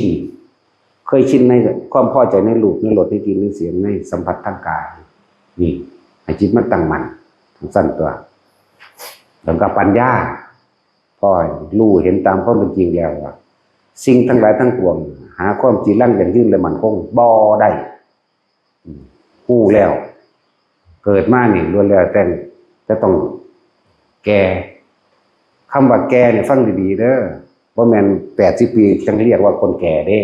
นในความพอใจในรูปในรสในกลิ่นในเสียงในสัมผัสทางกายนี่ให้จิตมันตั้งมั่นทั้งสั้นตัวแล้วก็ปัญญาพอรู้เห็นตามความเป็นจริงแล้วว่าสิ่งทั้งหลายทั้งปวงหาความจริงลั่งอย่างยืนและมั่นคงบ่ได้ผู้แล้วเกิดมานี่ล้วนแล้วแต่จะต้องแก่คำว่าแก่เนี่ยฟังดีๆเด้อว่าแม่น80 ปีจังเรียกว่าคนแก่เด้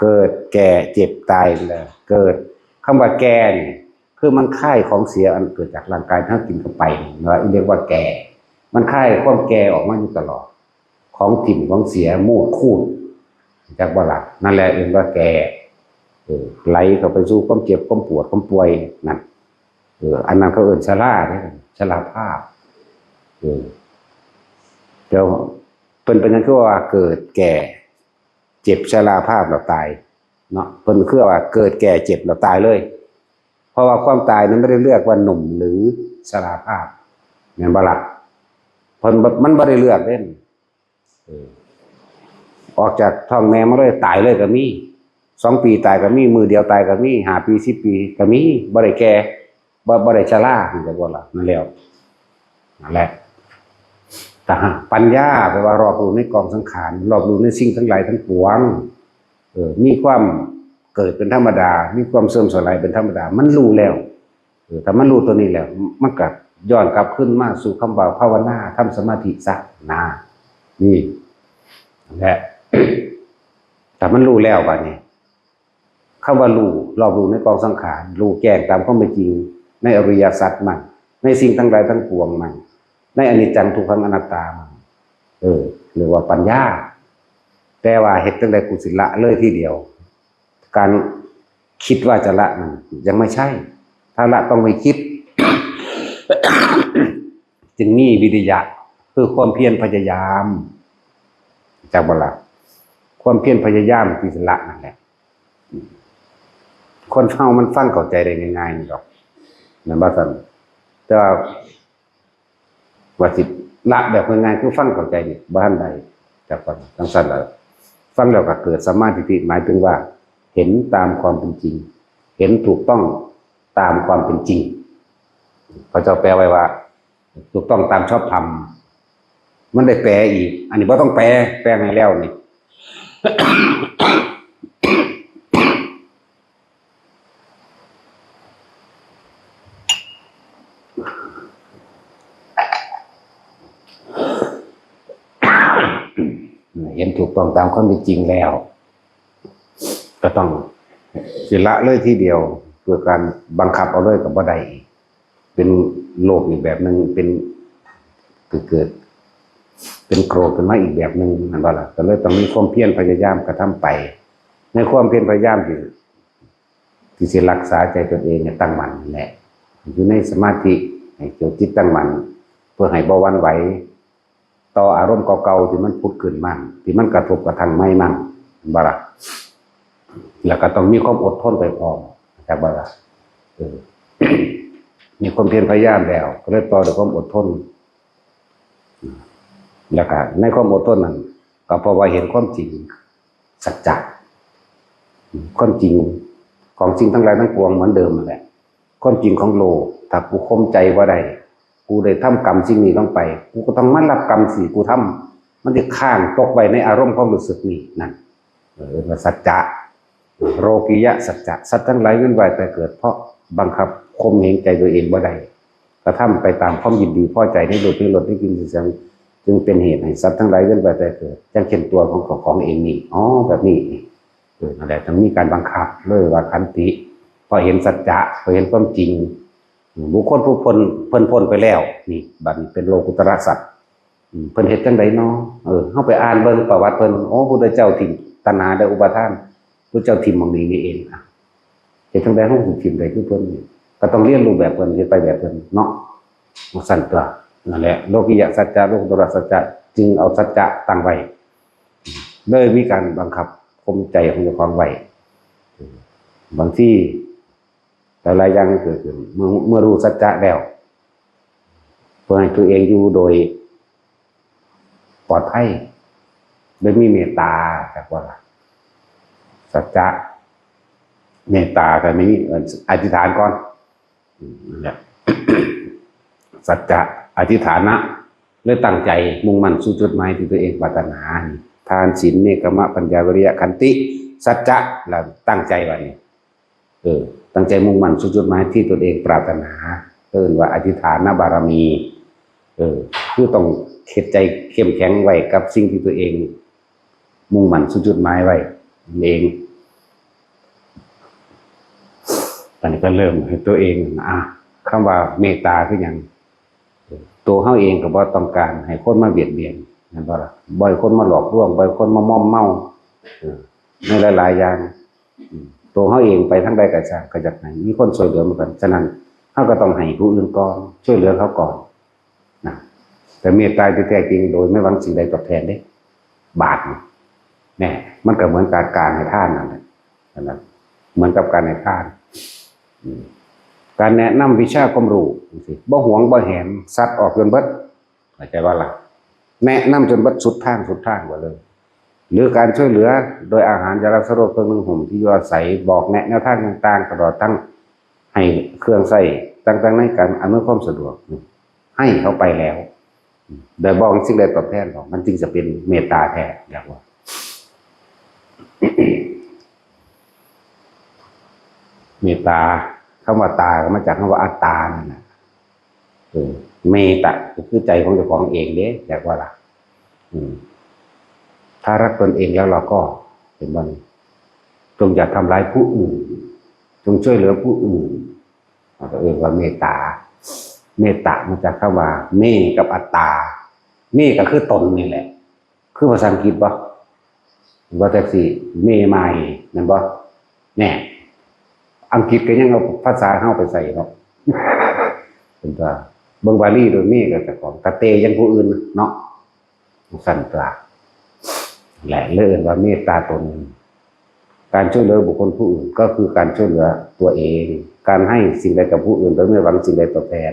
เกิดแก่เจ็บตายแล้วเกิดคำว่าแก่นี่คือมันค่ายของเสียอันเกิดจากร่างกายทั้งกินเข้าไปนะเรียกว่าแก่มันค่ายความแก่ออกมาอยู่ตลอดของถิ่นของเสียมูดคูดจากบ่ล่ะนั่นแหละเรียกว่าแก่ไหลเข้าไปสู่ความเจ็บความปวดความป่วยนั่นอันนั้นเขาเอ่ยชราเนี่ยชราภาพเดี๋ยวเป็นอย่างที่ว่าเกิดแก่เจ็บชราภาพเราตายเนาะเป็นคือว่าเกิดแก่เจ็บเราตายเลยเพราะว่าความตายนั้นไม่ได้เลือกว่าหนุ่มหรือชราภาพเนี่ยบลักมันไม่ได้เลือกเล่นออกจากท้องแม่มาเลยตายเลยก็มี2 ปีตายก็มีมือเดียวตายก็มี5 ปี10 ปีก็มีบ่ได้แก่บ่ได้ชราจะบ่ล่ะนั่นแล้วนั่นแหละแต่ปัญญาแปลว่ารอบรู้ในกองสังขารรอบรู้ในสิ่งทั้งหลายทั้งปวงมีความเกิดเป็นธรรมดามีความเสื่อมสลายเป็นธรรมดามันรู้แล้วแต่มันรู้ตัวนี้แล้วมันก็ย้อนกลับขึ้นมาสู่คำว่าภาวนาทำสมาธิซะนะนี่แหละ แต่มันรู้แล้วว่านี่คำว่ารู้รอบรู้ในกองสังขารรู้แจ้งตามความเป็นจริงในอริยสัจมันในสิ่งทั้งหลายทั้งปวงมันในอนิจจังทุกขังอนัตตามันเรียกว่าปัญญาแต่ว่าเหตุตั้งแต่กุศลละเลยทีเดียวการคิดว่าจะละมันยังไม่ใช่ถ้าละต้องไม่คิด จึงมีวิริยะคือความเพียรพยายามจากบละความเพียรพยายามที่จะละนั่นแหละคนเฮามันฟังเข้าใจได้ง่ายๆนี่หรอกนั่นบ่ซั่นแต่ว่าสิละแบบง่ายๆคือฟังเข้าใจนี่บ่ทันใดจากว่าจังซั่นล่ะฟังแล้วก็เกิดสัมมาทิฏฐิหมายถึงว่าเห็นตามความเป็นจริงเห็นถูกต้องตามความเป็นจริงเขาจะแปลไว้ว่าถูกต้องตามชอบธรรมมันได้แปลอีกอันนี้บ่ต้องแปลให้แล้วนี่ เห็นถูกต้องตามความเป็นจริงแล้วก็ต้องสิละเลยทีเดียวเพื่อการบังคับเอาเลยกับบ่ได้เป็นโลภอีกแบบนึงเป็นเกิดเป็นโกรธเป็นมาอีกแบบนึงนั่นว่าล่ะก็เลยต้องมีความเพียรพยายามกระทำไปในความเพียรพยายามที่สิรักษาใจตนเองเนี่ยตั้งมั่นแหละอยู่ในสมาธิให้จิตตั้งมั่นเพื่อให้บ่หวั่นไหวต่ออารมณ์เก่าๆที่มันพุดขึ้นมั่งที่มันกระทบกระทั่งไม่มั่งบ่ล่ะแล้วก็ต้องมีความอดทนไปพร้อมจากบ่ล่ะมีความเพียรพยายามแล้วก็เลยต่อด้วยความอดทนแล้วก็ในความอดทนนั้นก็เพราะว่าเห็นความจริงสัจจะความจริงของสิ่งทั้งหลายทั้งปวงเหมือนเดิมนั่นแหละความจริงของโลกถ้ากูข่มใจว่าได้กูได้ทำกรรมสิ่งนี้ลงไปกูก็ต้องมารับกรรมสิกูทำมันจะข้างตกไว้ในอารมณ์ความรู้สึกนี้นั่นสัจจะโลกิยะสัจจะสัตว์ทั้งหลายเวียนว่ายแต่เกิดเพราะบังคับข่มเหงใจตัวเองบ่ได้กระทำไปตามความยินดีพอใจในโลกที่ลดที่กินเสียงจึงเป็นเหตุให้สัตว์ทั้งหลายเวียนว่ายแต่เกิดจังเช่นตัวของเองนี่แบบนี้นั่นแหละต้องมีการบังคับเลยว่าขันติพอเห็นสัจจะพอเห็นความจริงบุคคลผู้พ้นไปแล้วนี่บัดนี้เป็นโลกุตระสัตว์เพิ่นเฮ็ดจังไดเนาะเฮาไปอ่านเบิ่งประวัติเพิ่นพุทธเจ้าถิ่มตัณหาได้อุปาทานพระเจ้าถิ่มหม่องนี้นี่เองเฮ็ดจังได๋เฮาสิถิ่มได้คือเพิ่นก็ต้องเรียนรู้แบบเพิ่นเฮ็ดไปแบบเพิ่นเนาะสั่นตัวนั่นแหละโลกิยะสัจจะโลกุตระสัจจะจึงเอาสัจจะตั้งไว้เลยมีการบังคับข่มใจของเจ้าของไว้บางทีแต่หลายอย่างเกิดขึ้นเมื่อรู้สัจจะแล้วเพื่อให้ตัวเองอยู่โดยปลอดภัยโดยมีเมตตาจากว่าสัจจะเมตตาแต่ไม่มีอธิษฐานก่อนเนี่ย สัจจะอธิษฐานะเลยตั้งใจมุ่งมั่นสู่จุดหมายที่ตัวเองปรารถนาทานศีลเนกขมะปัญญาวิริยะขันติสัจจะแล้วตั้งใจไว้ตั้งใจมุ่งมั่นสู่จุดหมายที่ตนเองปรารถนาเรียกว่าอธิษฐานบารมีคือต้องเข็ดใจเข้มแข็งไว้กับสิ่งที่ตัวเองมุ่งมั่นสู่จุดหมายไว้เอง อนนี้ก็เริ่มให้ตัวเองคำว่าเมตตาคืออย่างตัวเขาเองก็บ่ต้องการให้คนมาเบียดเบียนนั่นบ่ล่ะบ่ให้คนมาหลอกลวงบ่ให้คนมาม่อมเมาในหลายๆอย่างตัวเขาเองไปทั้งใดก็ช่างก็จะให้มีคนช่วยเหลือเหมือนกันฉะนั้นเขาก็ต้องให้ผู้อื่นก่อนช่วยเหลือเขาก่อนนะแต่เมตตาที่แท้จริงโดยไม่หวังสิ่งใดตอบแทนเด้บาปเนี่ยมันก็เหมือนการให้ทานนั่นแหละนั่นเหมือนกับการให้ทานการแนะนำวิชาความรู้บ่หวงบ่แหนซัดออกจนเบิดเข้าใจว่าล่ะแนะนำจนเบิดสุดทางกว่าเลยหรือการช่วยเหลือโดยอาหารยารักษาโรคเครื่องนึ่งห่มที่อยู่อาศัยบอกแนะแนวทางต่างๆตลอดทั้งให้เครื่องใส่ต่างๆในการอำนวยความสะดวกให้เขาไปแล้วโดยบอกสิ่งใดตอบแทนของมันจึงจะเป็นเมตตาแท้อยากว่า เมตตาคำว่าตาก็มาจากคำว่าอัตตานั่นแหละเมตตาก็คือใจของเจ้าของเองเด้อยากว่าล่ะถ้ารักตนเองแล้วเราก็เป็นวันจงอย่าทำร้ายผู้อื่นจงช่วยเหลือผู้อื่นเราเรียกว่าเมตตาเมตตามาจากคำว่าเมกับอัตตาเมก็คือตนนี่แหละคือภาษาอังกฤษบ่ว่าแต่สิเมไม่นั่นบ่แน่อังกฤษก็ยังเอาภาษาเข้าไปใส่เนาะเป็นว่าเบิ่งบาลีโดยเมก็แต่ของกะเตยังผู้อื่นเนาะสั่นตราแหละเลื่อนว่าเมตตาตนการช่วยเหลือบุคคลผู้อื่นก็คือการช่วยเหลือตัวเองการให้สิ่งใดกับผู้อื่นโดยไม่หวังสิ่งใดตอบแทน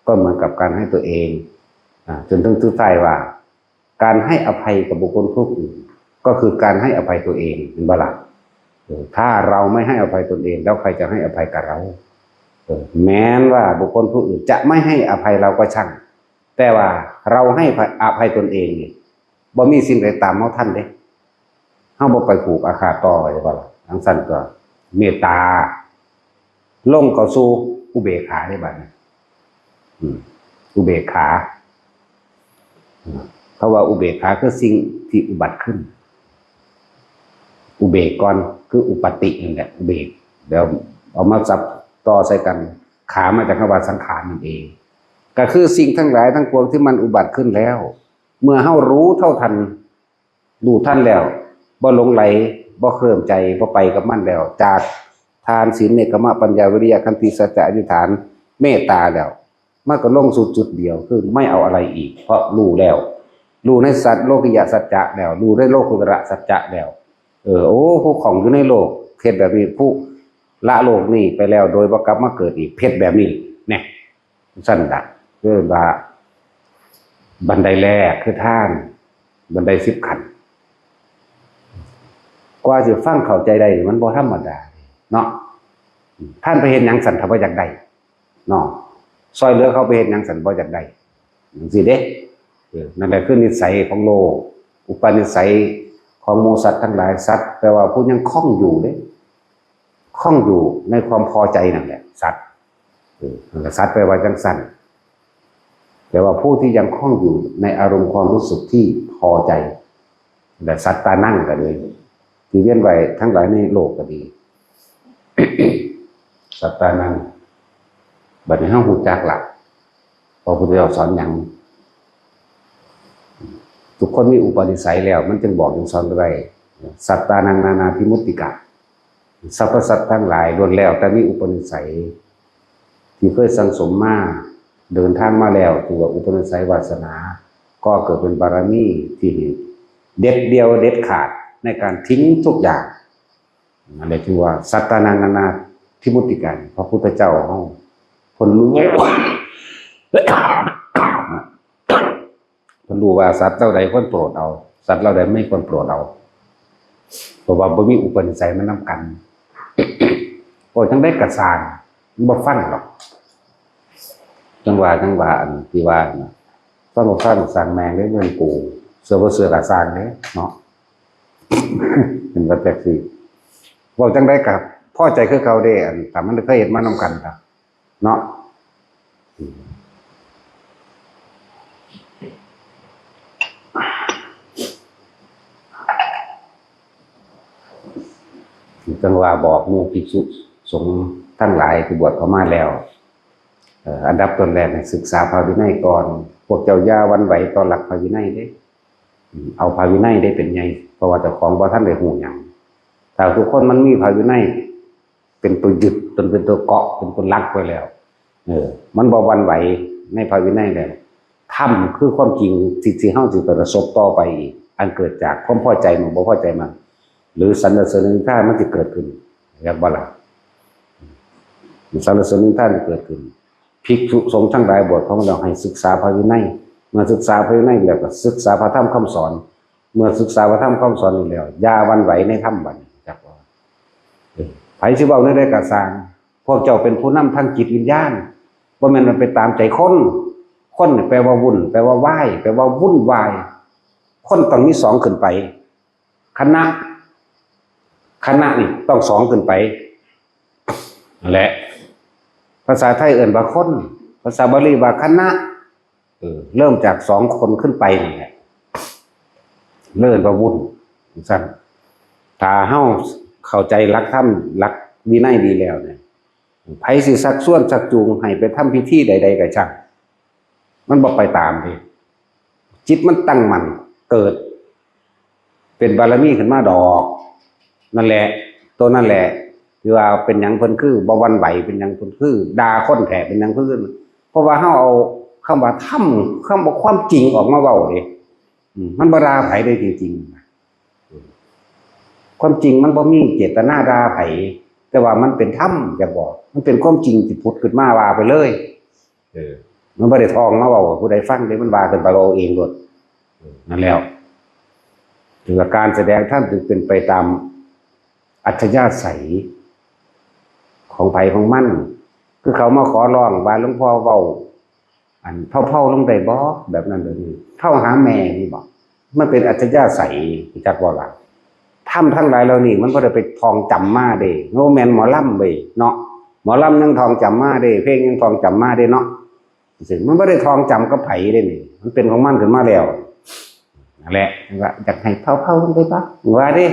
ก็เหมือนกับการให้ตัวเองจนถึงสุดท้ายว่าการให้อภัยกับบุคคลผู้อื่นก็คือการให้อภัยตัวเองเป็นบาลานซ์ถ้าเราไม่ให้อภัยตนเองแล้วใครจะให้อภัยกับเราแม้ว่าบุคคลผู้อื่นจะไม่ให้อภัยเราก็ช่างแต่ว่าเราให้อภัยตนเองนี่บ่มีสิ่งใดตามเขาท่านเด้เฮาบ่ไปผูกอาฆาตต่อไว้บ่ล่ะทั้งสั้นก็เมตตาลงเข้าสู่อุเบกขาได้บัดนี้อุเบกขาเพราะว่าอุเบกขาคือสิ่งที่อุบัติขึ้นอุเบกก่อนคืออุปตินั่นแหละอุเบกเดี๋ยวเอามาจับต่อใส่กันขามาจากคำว่าสังขารนั่นเองก็คือสิ่งทั้งหลายทั้งปวงที่มันอุบัติขึ้นแล้วเมื่อเฮารู้เท่าทันรู้ทันแล้วบ่หลงไหลบ่เคลื่อนใจบ่ไปกับมันแล้วจากทานศีลเนกขมะปัญญาวิริยะขันติสัจจะอธิษฐานเมตตาแล้วมันก็ลงสู่จุดเดียวคือไม่เอาอะไรอีกเพราะรู้แล้วรู้ในสัจโลกิยสัจจะแล้วรู้ในโลกุตระสัจจะแล้วโอ้ผู้ของอยู่ในโลกเพศแบบนี้ผู้ละโลกนี่ไปแล้วโดยบ่กลับมาเกิดอีกเพศแบบนี้เนี่ยสั้นดักคือว่าบันไดแรกคือท่านบันได10 ขั้นกว่าจะฟังเข้าใจได้มันบ่ธรรมดาเนาะท่านไปเห็นหยังสันทบ่อยากได้เนาะซอยเหลือเขาไปเห็นหยังสันบ่อยากได้จังซี่เด้นั่นแหละคือนิสัยของโลกอุปนิสัยของหมู่สัตว์ทั้งหลายสัตว์แปลว่าผู้ยังคล่องอยู่เด้คล่องอยู่ในความพอใจนั่นแหละสัตว์สัตว์แปลว่าจังซั่นแต่ว่าผู้ที่ยังคล่องอยู่ในอารมณ์ความรู้สึกที่พอใจแต่สัตตานั่งก็เลยที่เวียนไว้ทั้งหลายในโลกก็ดี สัตตานั่งบัดนี้เฮาฮู้จักล่ะพระพุทธเจ้าสอนหยังทุกคนมีอุปนิสัยแล้วมันจึงบอกจึงสอนไว้สัตตานังนานาธิมุตติกะสรรพสัตว์ทั้งหลายล้วนแล้วแต่มีอุปนิสัยที่เคยสังสมมาเดินทางมาแล้วถือว่าอุปนิสัยวาสนาก็เกิดเป็นบารมีที่เด็ดเดียวเด็ดขาดในการทิ้งทุกอย่างอะไรที่ว่าสัตตานังนานาธิมุตติกะพระพุทธเจ้าเฮาคนรู้คนรู้ว่าสัตว์เท่าใดควรโปรดเอาสัตว์เหล่าใดไม่ควรโปรดเอาเพราะว่าบ่มีอุปนิสัยมันนำกันโอ้จังได้กระสานบ่ฟังหรอกจังหวะอันที่ว่าต้องบ่ฟังสร้างแมงได้เงินกูเสือบ่เสือกระสานเด้เนาะเป็นว่าแต่สิเว้าจังได๋ก็พอใจคือเขาเด้อันแต่มันเคยเฮ็ดมานำกันครับเนาะจังว่าบอกหมู่ภิกษุสงฆ์ ทั้งหลายที่บวชเข้ามาแล้วอันดับต้นแรกศึกษาพระวินัยก่อนพวกเจ้าย่าวันไหวตอนหลักพระวินัยเด้เอาพระวินัยได้เป็นไงเพราะว่าเจ้าของบ่ท่านได้หูหยังแต่ทุกคนมันมีพระวินัยเป็นตัวยึดเป็นตัวเกาะเป็นตัวรักไว้แล้วมันบ่วันไหวในพระวินัยแล้วธรรมคือความจริงที่เฮาสิประสบต่อไปอีกอันเกิดจากความพอใจมันบ่พอใจมันหรือสรรเสริญนินทามันจะเกิดขึ้นอยากบ่ล่ะสรรเสริญนินทาจะเกิดขึ้นภิกษุสงฆ์ทั้งหลายบวชเขาเราให้ศึกษาพระวินัยเมื่อศึกษาพระวินัยแล้วก็ศึกษาพระธรรมคำสอนเมื่อศึกษาพระธรรมคำสอนนี่แล้วอย่าวันไหวในธรรมบัดนี้จักว่าไผสิเว้าได้ก็สร้างพวกเจ้าเป็นผู้นำทางจิตวิญญาณบ่แม่นมันไปตามใจคนนี่แปลว่าวุ่นแปลว่าว่ายแปลว่าวุ่นวายคนต้องมี2ขึ้นไปคณะนี่ต้อง2ขึ้นไปนั่นแหละภาษาไทยเอิ้นว่าคนภาษาบาลีว่าคณะเริ่มจาก2คนขึ้นไปนี่แหละเริ่มว่าวุ่นซั่นถ้าเฮาเข้าใจหลักธรรมหลักวินัยดีแล้วเนี่ยไผสิชักชวนชักจูงให้ไปทำพิธีใดๆก็ช่างมันบ่ไปตามดิจิตมันตั้งมั่นเกิดเป็นบารมีขึ้นมาดอกนั่นแหละตัวนั่นแหละคือว่าเป็นหยังเพิ่นคือบ่วันไหวเป็นหยังเพิ่นคือด่าคนแท้เป็นหยังเพิ่นเพราะว่าเฮาเอาคำว่าธรรมคำว่าความจริงออกมาเว้าดิมันบ่ด่าไผได้จริงๆความจริงมันบ่มีเจตนาด่าไผแต่ว่ามันเป็นธรรมอยากบอกมันเป็นความจริงที่ผุดขึ้นมาว่าไปเลยมันบ่ได้ทองมาเว้าผู้ใดฟังได้มันว่าขึ้นไปเราเองโลดนั่นแล้วถือว่าการแสดงธรรมจึงเป็นไปตามอัธยาศัยของไผของมันคือเขามาขอร้องว่าหลวงพ่อเว้าอันเผาๆลงได้บ่แบบนั้นแบบนี้เข้าหาแม่นี่บ่มันเป็นอัธยาศัยจักบ่ล่ะธรรมทั้งหลายเหล่านี้มันบ่ได้ไปท่องจำมาเด้โนแม่นหมอลำเว้ยเนาะหมอลำยังท่องจำมาเด้เพลงยังท่องจำมาเด้เนาะซึ่งมันบ่ได้ท่องจำกับไผเด้นี่มันเป็นของมันขึ้นมาแล้วนั่นแหละว่าอยากให้เผาๆลงได้บ่ว่าเด้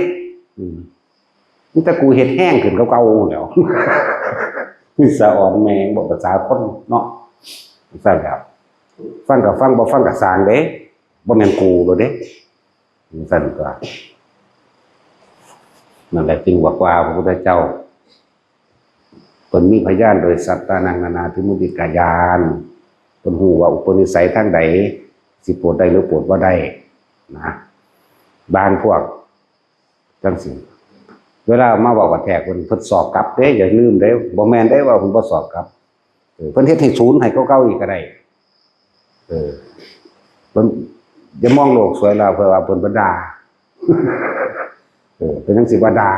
นี่แต่กูเฮ็ดแห้งขึ้นเก่าๆแล้วนี่สะอ่อนแมงบอกภาษาคนเนาะซั่นครับฟังก็ฟังบ่ฟังก็สร้างเด้บ่แม่นกูโลดเด้ซั่นก็นั่นแหละจึงว่าพระพุทธเจ้าเพิ่นมีพยานโดยสัตตานังนานาธิมุติกายานเพิ่นฮู้ว่าอุปนิสัยทางใดสิโปรดได้หรือโปรดบ่ได้นะบางพวกจังซี่เวลามาบอกว่าแทกเพิ่นสอบกลับเด้อย่าลืมเด้บ่แม่นได้ว่าเพิ่นบ่สอบกลับเพิ่นเฮ็ดให้ศูนย์ให้เก่าๆอีกก็ได้เพิ่นอย่ามองโลกสวยแล้วเพื่อว่าเพิ่นบ่ด่าเป็นจังซี่ว่าด่า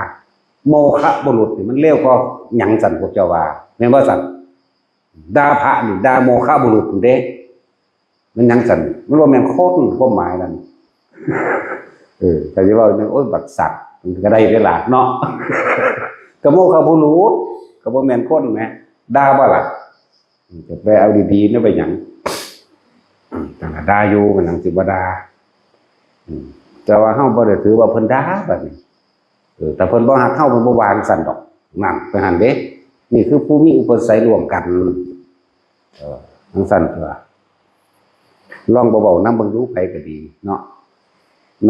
โมฆะบุรุษนี่มันเลวกว่าหยังสั่นพวกเจ้าว่าแม่นบ่สั่นด่าพระนี่ด่าโมฆะบุรุษพุ่นเด้มันหยังสั่นมันบ่แม่นคนความหมายนั่นแต่สิว่าโอ๊ยบักสัตว์ก็ได้เวลาเนาะก็โมฆะบุรุษก็บ่แม่นคนแหมด่าบ่ล่ะจะไปเอาดีๆเนี่ยไปหยังจังด่าอยู่มันหยังสิบ่ด่าแต่ว่าเฮาบ่ได้ถือว่าเพิ่นด่าแบบนี้แต่เพิ่นบ่ฮักเฮาเพิ่นบ่วางสั่นดอกนั่นไปหั่นเด้นี่คือผู้มีอุปนิสัยร่วมกันจังซั่นเถอะลองเบาๆนำเบิ่งดูไปก็ดีเนาะ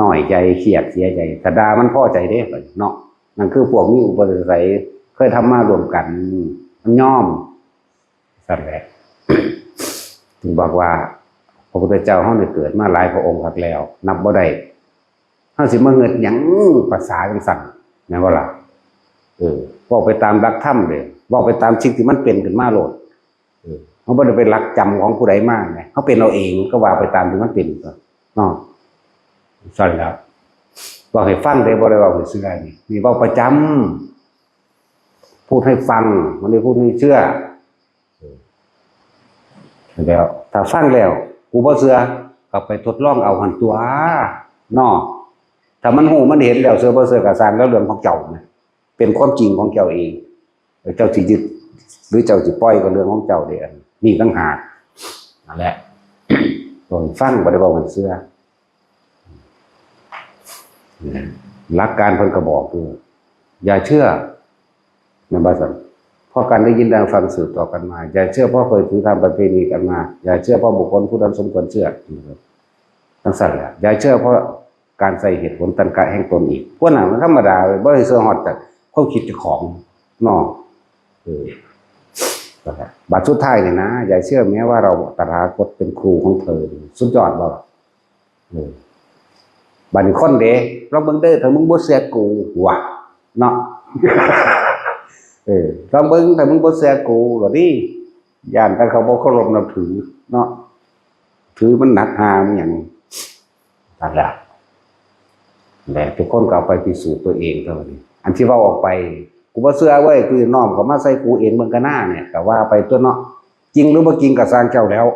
น้อยใจเครียดเสียใจถ้าด่ามันพอใจเด้เนาะนั่นคือพวกมีอุปนิสัยเคยทำมารวมกันมันยอมสั่นแหละถึงบอกว่าพระพุทธเจ้าเฮาได้เกิดมาหลายพระองค์คักแล้วนับบ่ได้เฮาสิมาเงิดหยังภาษาจังซั่นแม่นบ่ล่ะเว้าไปตามหลักธรรมเด้เว้าไปตามสิ่งที่มันเป็นขึ้นมาโลดเฮาบ่ได้ไปหลักจำของผู้ใดมาแหมเฮาเป็นเอาเองก็ว่าไปตามที่มันเป็นเนาะสั่นแล้วบอกให้ฟังได้บ่ได้เว้าให้เชื่อนี่เว้าประจำพูดให้ฟังมันได้พูดให้เชื่อแล้วถ้าฟังแล้วกูบ่เชื่อก็ไปทดลองเอาหั่นตัวเนาะถ้ามันฮู้มันเห็นแล้วเชื่อบ่เชื่อก็สร้างแล้วเรื่องของเจ้านะเป็นความจริงของเจ้าเองเจ้าสิยึดหรือเจ้าสิปล่อยก็เรื่องของเจ้าเด้นี่ต่างหากนั่นแหละต้องฟังบ่ได้เว้าให้เชื่อหลักการเพิ่นก็บอกคืออย่าเชื่อแม่นบ่ซั่นพ ราะการได้ยินได้ฟังสืบต่อกันมาอย่าเชื่อเพราะเคยถือทำประเพณีกันมาอย่าเชื่อเพราะบุคคลผู้นั้นสมควรเชื่อทั้งสั้นแหละอย่าเชื่อเพราะการใส่เหตุผลตันกะแห่งตนอีกพวกนั้นมันธรรมดาเลยบ่ได้เสื่อหอดจากความคิดเจ้าของนอกบัดสุดท้ายเนี่ยนะอย่าเชื่อแม้ว่าเราตถาคตเป็นครูของเธอสุดยอดบ่บัดนี้คนเด้เราเบิ่งเด้อถ้ามึงบ่เชื่อกูว่ะเนาะเราเบิ่งถ้ามึงบ่เชื่อกูก็ดีย่านแต่เขาบ่เคารพนับถือเนาะถือมันหนักหามหยังนั่นแหละทุกคนก็เอาไปพิสูจน์ตัวเองเท่านี้อันที่เว้าออกไปกูบ่เชื่อเว้ยคือน้อมเขามาใส่กูเองเบิ่งกันหน้าเนี่ยก็ว่าไปตัวเนาะจริงหรือบ่จริงก็สร้างเจ้าแล้ว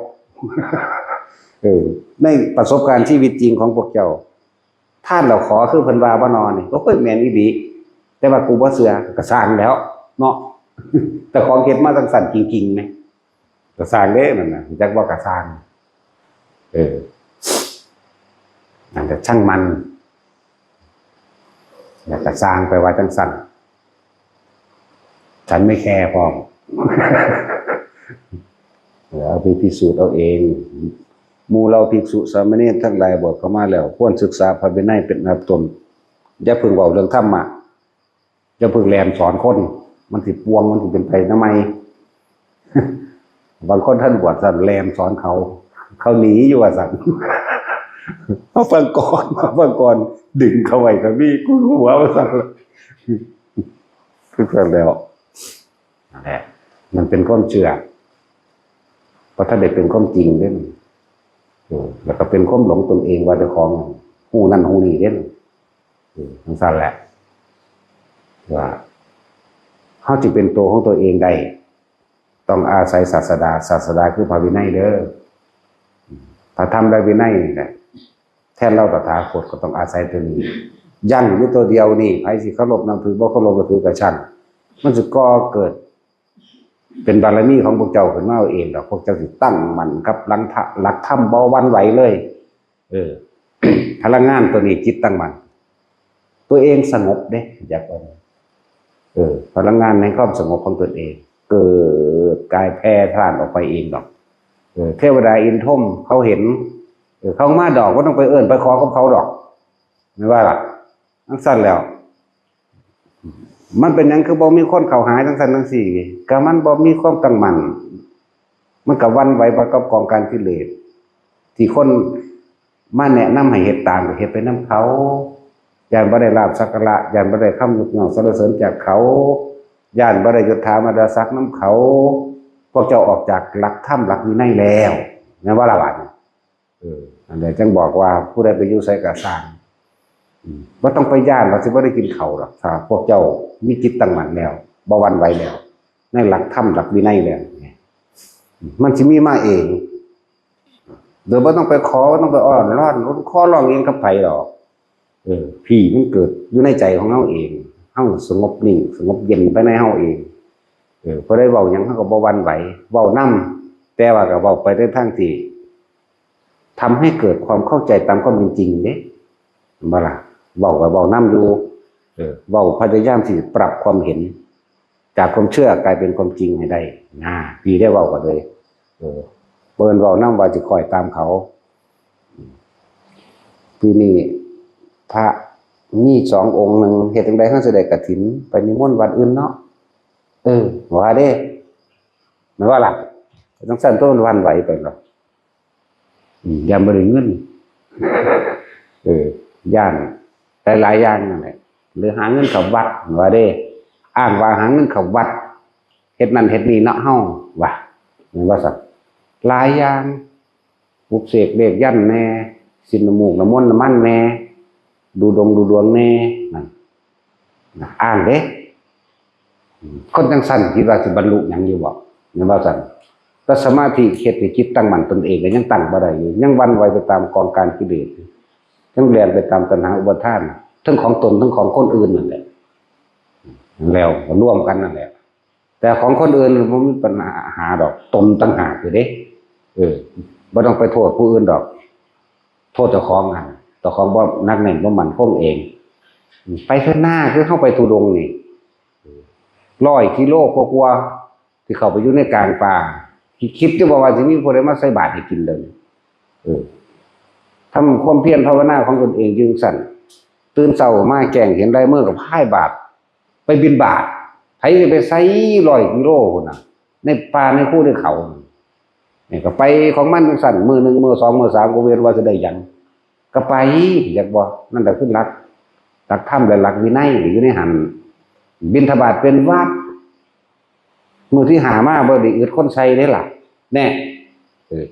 ในประสบการณ์ชีวิตจริงของพวกเจ้าท่านเราขอคือเพิ่นว่าบ่นอนนี่ก็ค่อยแม่นอีหลีแต่ว่ากูบ่เชื่อก็สร้างแล้วเนาะแต่ของเฮ็ดมาจังสั่นจริงๆนะก็สร้างเด้นั่นน่ะจักว่าก็สร้างนั่นแต่ช่างมันอยากจะสร้างไปว่าจังสั่นฉันไม่แคร์พอเอาไปพิสูจน์เอาเองหมู่เราภิกษุสามเณรทั้งหลายบอกเข้ามาแล้วควรศึกษาพระวินัยเป็นอันดับต้นอย่าเพิ่งเว้าเรื่องธรรมะอย่าเพิ่งแลมสอนคนมันสิปวงมันสิเป็นไปทำไมบางคนท่านบวชสั่นแลมสอนเขาหนีอยู่ว่าสั่นเอาฟังก่อนดึงเขาไว้กับพี่กูหัวว่าสั่นคือสั่นแล้วนั่นแหละมันเป็นความเชื่อเพราะถ้าเด็กเป็นความจริงเด้แล้วก็เป็นความหลงตนเองว่าเจ้าของหูนั่นหูนี่เด้ทั้งสั้นแหละว่าเขาจะเป็นตัวของตัวเองได้ต้องอาศัยศาสดาคือพระวินัยเด้อถ้าทำได้วินัยนี่แหละแทนเราตถาคตก็ต้องอาศัยตัวนี้ยั่งอยู่ตัวเดียวนี่ไผสิเคารพนับถือบ่เคารพนับถือกับฉันมันจะก่อเกิดเป็นบารมีของพวกเจ้าขึ้นมาเองดอกพวกเจ้าสิตั้งมั่นกับหลักธรรมบ่หวั่นไหวเลยพลังงานตัวนี้จิตตั้งมั่นตัวเองสงบเด้อยากว่าพลังงานในความสงบของตนเองเกิดกายแพร่ท่านออกไปเองดอกเทวดาอินทมเขาเห็นเขามาดอกก็ต้องไปเอิ้นไปขอกับเขาดอกไม่ว่าล่ะทั้งสั้นแล้วมันเป็นหยังคือบ่มีคนเข้าหาทั้งสั้นทั้งสี่ก็มันบ่มีความตั้งมั่นมันก็วันไหวประกอบกองการกิเลสที่คนมาแนะนำให้เฮ็ดตามก็เฮ็ดไปนำเขาย่านบ่ได้ลาภสักการะย่านบ่ได้คำยกย่องสรรเสริญจากเขาย่านบ่ได้ยศถาบรรดาศักดิ์นำเขาพวกเจ้าออกจากหลักธรรมหลักวินัยแล้วแม่นว่าล่ะบัดอันนี้จึงบอกว่าผู้ใดไปอยู่ไสก็สร้างบ่ต้องไปย่านว่าสิบ่ได้กินข้าวหรอกถ้าพวกเจ้ามีจิตตั้งมั่นแล้วบ่หวั่นไหวแล้วในหลักธรรมหลักวินัยแล้วมันสิมีมาเองโดยบ่ต้องไปขอบ่ต้องไปอ้อนร้อนขอร้องเองกับไผหรอกพี่มันเกิดอยู่ในใจของเฮาเองเฮาสงบนิ่งสงบเย็นไปในเฮาเองพอได้เว้าหยังเฮาก็บ่หวั่นไหวเว้านำแต่ว่าก็เว้าไปในทางที่ทำให้เกิดความเข้าใจตามความเป็นจริงเด้บ่ล่ะเว้าก็เว้านำอยู่เว้าพยายามที่ปรับความเห็นจากความเชื่อกลายเป็นความจริงให้ได้พี่ได้เว้าก็เลยเปิ้นเว้านำว่าสิคอยตามเขาปีนี้พระมี2องค์นึงเฮ็ดจังได๋เฮาสิได้กฐินไปนิมนต์วัดอื่นเนาะว่าเด้แม่นว่าล่ะจังซั่นตัวมันวันไหวไปหรอกย่านบ่ได้เงินย่านหลายๆอย่างนั่นแหละหรือหาเงินเข้าวัดว่าเด้อ้างว่าหาเงินเข้าวัดเฮ็ดนั่นเฮ็ดนี่เนาะเฮาว่าแม่นว่าซั่นหลายอย่างปลุกเสกเลขยันแน่สินน้ำมูกน้ำมนต์น้ำมันแน่ดูดวงแน่นั่นอ้างเด้คนจังซั่นคิดว่าสิบรรลุหยังอยู่บ่แม่นว่าซั่นแต่สมาธิเฮ็ดให้จิตตั้งมั่นตนเองก็ยังตั้งบ่ได้อยู่ยังวันไหวไปตามกองการกิเลสยังแล่นไปตามตัณหาอุปาทานทั้งของตนทั้งของคนอื่นนั่นแหละแล้วก็ร่วมกันนั่นแหละแต่ของคนอื่นมันมีปัญหาดอกตนต่างหากอยู่เด้บ่ต้องไปโทษผู้อื่นดอกโทษเจ้าของหั่นเจ้าของบ่นักแน่นบ่มั่นคงเองไปข้างหน้าคือเข้าไปทุดงนี่ 100 กิโลกว่าๆที่เข้าไปอยู่ในกลางป่าคิดจะบอกว่าสิมีผู้ใดมาใส่บาตรให้กินเลยทำความเพียรภาวนาของตนเองจึงสั่นตื่นเช้ามาแจ้งเห็นได้เมื่อกับพ่ายบาตรไปบิณฑบาตไผสิไปใส่100 กิโลพุ่นน่ะในป่าในคูในเขานี่ก็ไปของมันจังสั่นมื้อ1มื้อ2มื้อ3ก็เว้นว่าจะได้หยังก็ไปอยากบ่นั่นก็คือหลักธรรมและหลักวินัยอยู่ในหันบิณฑบาตเป็นวัดมื้อที่หามาบ่ได้อึดคนใส่เด้ล่ะแน่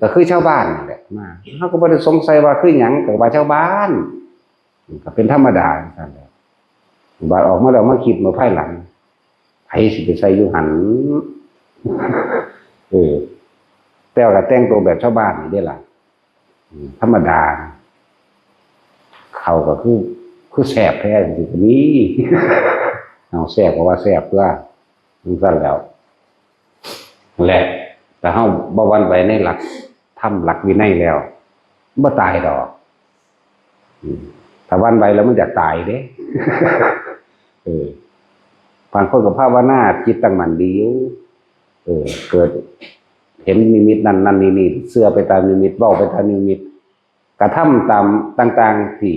ก็คือชาวบ้านนี่แหละมาเฮาก็บ่ได้สงสัยว่าคือหยังก็ว่าชาวบ้านก็เป็นธรรมดาซั่นแหละบาดออกมาแล้วมาคิดมาภายหลังไผสิไปใส่อยู่หันแต่ว่าแต่งตัวแบบชาวบ้านนี่ได้ล่ะธรรมดาเขาก็คือแซ่บแท้จริงๆนี่เอาแซ่บเพราะว่าแซ่บเพื่อมันสั่นแล้วแหละแต่เฮาบ่หวั่นไหวในหลักธรรมหลักวินัยแล้วบ่ตายดอกถ้าหวั่นไหวแล้วมันจะตายเด้บางคนก็ภาวนาจิตตั้งมั่นดีอยู่เกิดเห็นนิมิตนั่นนี่เชื่อไปตามนิมิตเว้าไปตามนิมิตกระทำตามต่างๆที่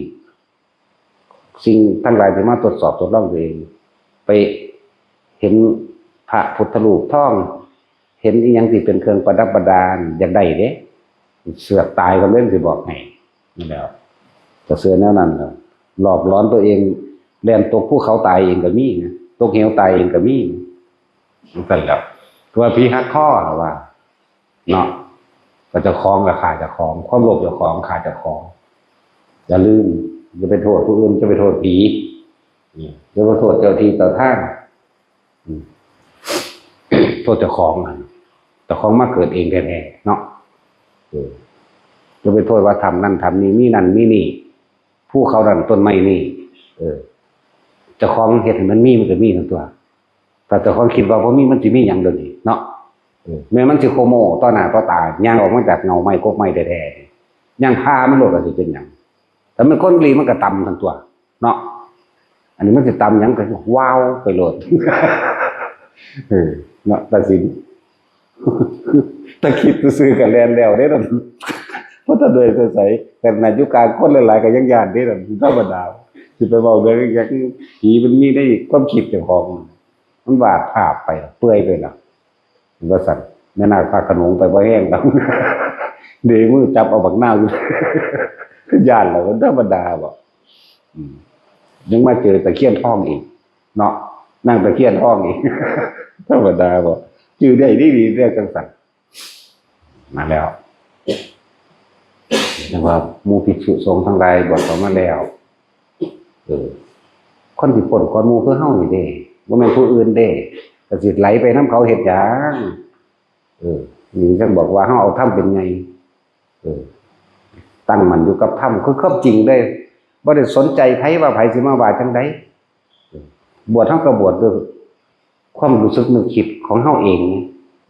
สิ่งทั้งหลายที่มาตรวจสอบทดลองตัวเองไปเห็นพระพุทธรูปท่องเห็นอีหยังที่เป็นเครื่องประดับประดาอยากได้เด้เสือกตายก็เล่นสิบอกให้นั่นแล้วจะเสือแนวนั้นหลอกล้อนตัวเองแล่นตกภูเขาตายเองก็มีนะตกเหวตายเองก็มีนั่นแหละตัวผีหักข้อว่าเนาะก็จะคล้องกับขาจะคล้องความโลภจะคล้องขาจะคล้องอย่าลืมจะไปโทษผู้อื่นจะไปโทษผีจะไปโทษเจ้าที่เจ้าทางโทษเจ้าของแต่ของมาเกิดเองแท้ๆเนาะจะไปโทษว่าทำนั่นทำนี่มีนั่นมีนี่ผู้เขาดันต้นไม้นี่เจ้าของเหตุมันมีมันก็มีทั้งตัวแต่เจ้าของคิดว่าเพราะมีมันจะมีอย่างเดียวนี่เนาะแม้มันสิโคโมต่อหน้าต่อตาย่างออกมาจากเงาไม้กกไม้แท้ๆย่างพามันโลดก็สิเป็นหยังแต่มันคนรีมันก็ต่ำทั้งตัวเนาะอันนี้มันจะต่ำหยังก็ว้าวไปโลดเนาะตัดสินตะคิดซื้อกันแลนแล้วได้นั่นเพราะถ้าโดยใส่แต่ในยุคการคนหลายๆก็ยังญาติได้นั่นธรรมดาสิไปบอกเลยอย่างผีมันมีได้ความคิดเจ้าของมันวาดภาพไปเปื่อยไปแล้วว่าสั่นแม่นาคพาขนมไปบ่แห้งแล้วเดี๋ยวมือจับเอาบักหน้าอยู่ญาติแล้วธรรมดาบ่ยังมาเจอตะเคียนทองอีกเนาะนั่งตะเคียนทองอีกธรรมดาบ่จื่อได้ดีๆเรียกจังสั่นมาแล้วเรียกว่าหมู่ภิกษุสงฆ์ทั้งหลายบวชเข้ามาแล้วคนที่พ้นก่อนหมู่คือเฮานี่เด้บ่แม่นผู้อื่นเด้ก็สิไหลไปนำเขาเฮ็ดหยังนี่จังบอกว่าเฮาเอาธรรมเป็นไงตั้งมั่นอยู่กับธรรมคือความจริงได้บ่ได้สนใจไผว่าไผสิมาว่าจังได๋บวชเฮาก็บวชด้วยความรู้สึกนึกคิดของเฮาเอง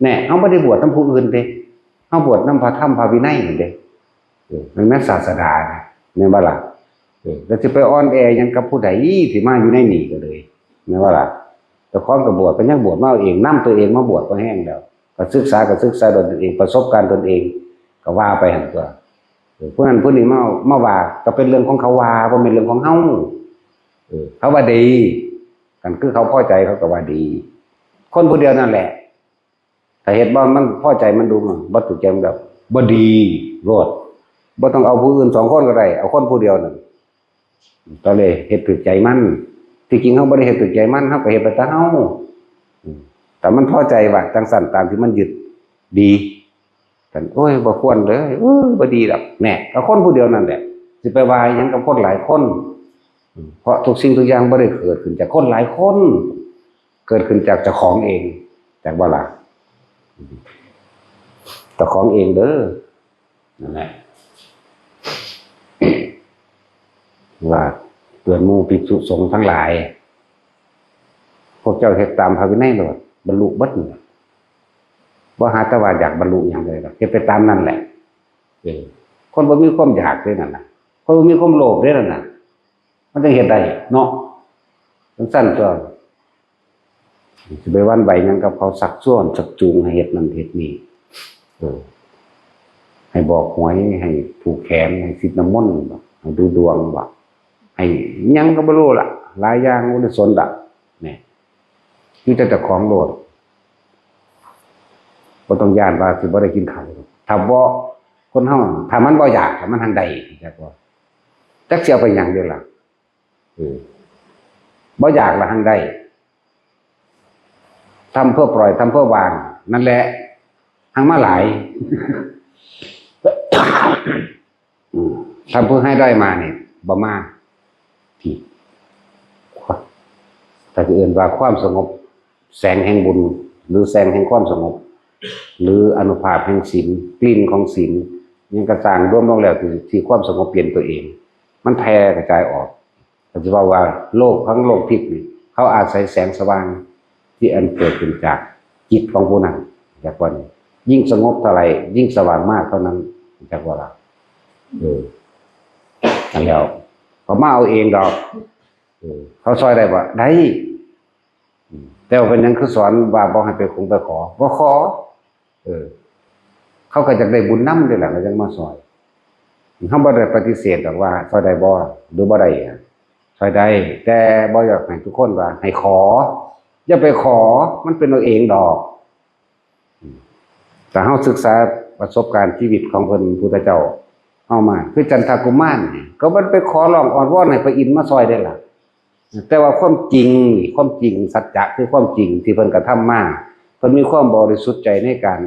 แน่เฮาบ่ได้บวชนำผู้อื่นเด้เฮาบวชนำพระธรรมพระวินัยนี่เด้มันแม่นศาสดาแม่นบ่ล่ะแล้วสิไปอ่อนแอหยังกับผู้ใดที่มาอยู่ในนี่ก็เลยแม่นบ่ล่ะแต่ของก็บวชก็ยังบวชมาเองนำตัวเองมาบวชบ่แห้งแล้วก็ศึกษาตนเองประสบการณ์ตนเองก็ว่าไปหั่นตัวผู้นั้นผู้นี้มาว่าก็เป็นเรื่องของเขาว่าบ่แม่นเรื่องของเฮาเขาว่าดีกันคือเขาพอใจเขาก็ว่าดีคนผู้เดียวนั่นแหละถ้าเฮ็ดบ่มันพอใจมันดูมันบ่ถูกใจมันแบบบ่ดีโลดบ่ต้องเอาผู้อื่น2คนก็ได้เอาคนผู้เดียวนั่นก็เลยเฮ็ดถูกใจมันที่จริงเฮาบ่ได้เฮ็ดถูกใจมันเฮาก็เฮ็ดไปแต่เฮาแต่มันพอใจว่าจังสั่นตามที่มันยึดดีกันโอ้ยบ่ควรเลยบ่ดีดอกแน่ก็คนผู้เดียวนั่นแหละสิไปว่าหยังกับคนหลายคนเพราะทุกสิ่งทุกอย่างบ่ได้เกิดขึ้นจากคนหลายคนเกิดขึ้นจากเจ้าของเองจากบ่ล่ะเจ้าของเองเด้อนั่นแหละว่าเตือนหมู่ภิกษุสงฆ์ทั้งหลายพวกเจ้าเฮ็ดตามพระวินัยโลดบรรลุเบิดบ่หาแต่ว่าอยากบรรลุหยังเลยเฮ็ดไปตามนั่นแหละคนบ่มีความอยากด้วยนั่นน่ะคนบ่มีความโลภด้วยนั่นน่ะมันจะเฮ็ดได้เนาะจังซั่นตัว จะไปวันไหวยังกับเขาสักส่วนสักจูงให้เฮ็ดนั่นเฮ็ดนี่ให้บอกหวยให้ผูกแขนให้สิทธิ์น้ำมนต์ให้ดูดวงบ่ให้ยังก็บ่รู้ล่ะหลายอย่างบ่ได้สนดอกนี่อยู่แต่เจ้าของโลดบ่ต้องย้านว่าสิบ่ได้กินข้าวถ้าบ่คนเฮาถ้ามันบ่อยากมันทางใดจักว่าจักสิเอาไปหยังเด้อล่ะบ่อยากละทางใดทำเพื่อปล่อยทำเพื่อวางนั่นแหละทางมาหลายทำเพื่อให้ได้มาเนี่ยบ่มาที่แต่ที่อื่นว่าความสงบแสงแห่งบุญหรือแสงแห่งความสงบหรืออนุภาพแห่งศีลกลิ่นของศีลยังกระจางร่วมลงแล้วที่ความสงบเปลี่ยนตัวเองมันแผ่กระจายออกแต่จะว่าโลกทั้งโลกทิพย์นี่เขาอาศัยแสงสว่างที่อันเกิดขึ้นจากจิตของผู้นั้นจากวันยิ่งสงบเท่าไรยิ่งสว่างมากเท่านั้นจากว่านั่นแล้วเขามาเอาเองดอกเขาซอยได้ปะได้แต่ว่าเป็นยังคือสอนว่าบอกให้ไปคงไปขอว่าขอเขาก็จะได้บุญน้ำด้วยแหละเขาจะมาซอยเขาบ่ได้ปฏิเสธหรอกว่าซอยได้บ่หรือบ่ได้ซอยได้แต่บ่อยากให้ทุกคนว่าให้ขออย่าไปขอมันเป็นเอาเองดอกแต่เฮาศึกษาประสบการณ์ชีวิตของเพิ่นพุทธเจ้าเฮามาคือจันทกุมารก็มันไปขอร้องอ้อนวอนให้พระอินทร์มาซอยได้ล่ะแต่ว่าความจริงสัจจะคือความจริงที่เพิ่นกระทำมาเพิ่นมีความบริสุทธิ์ใจในการ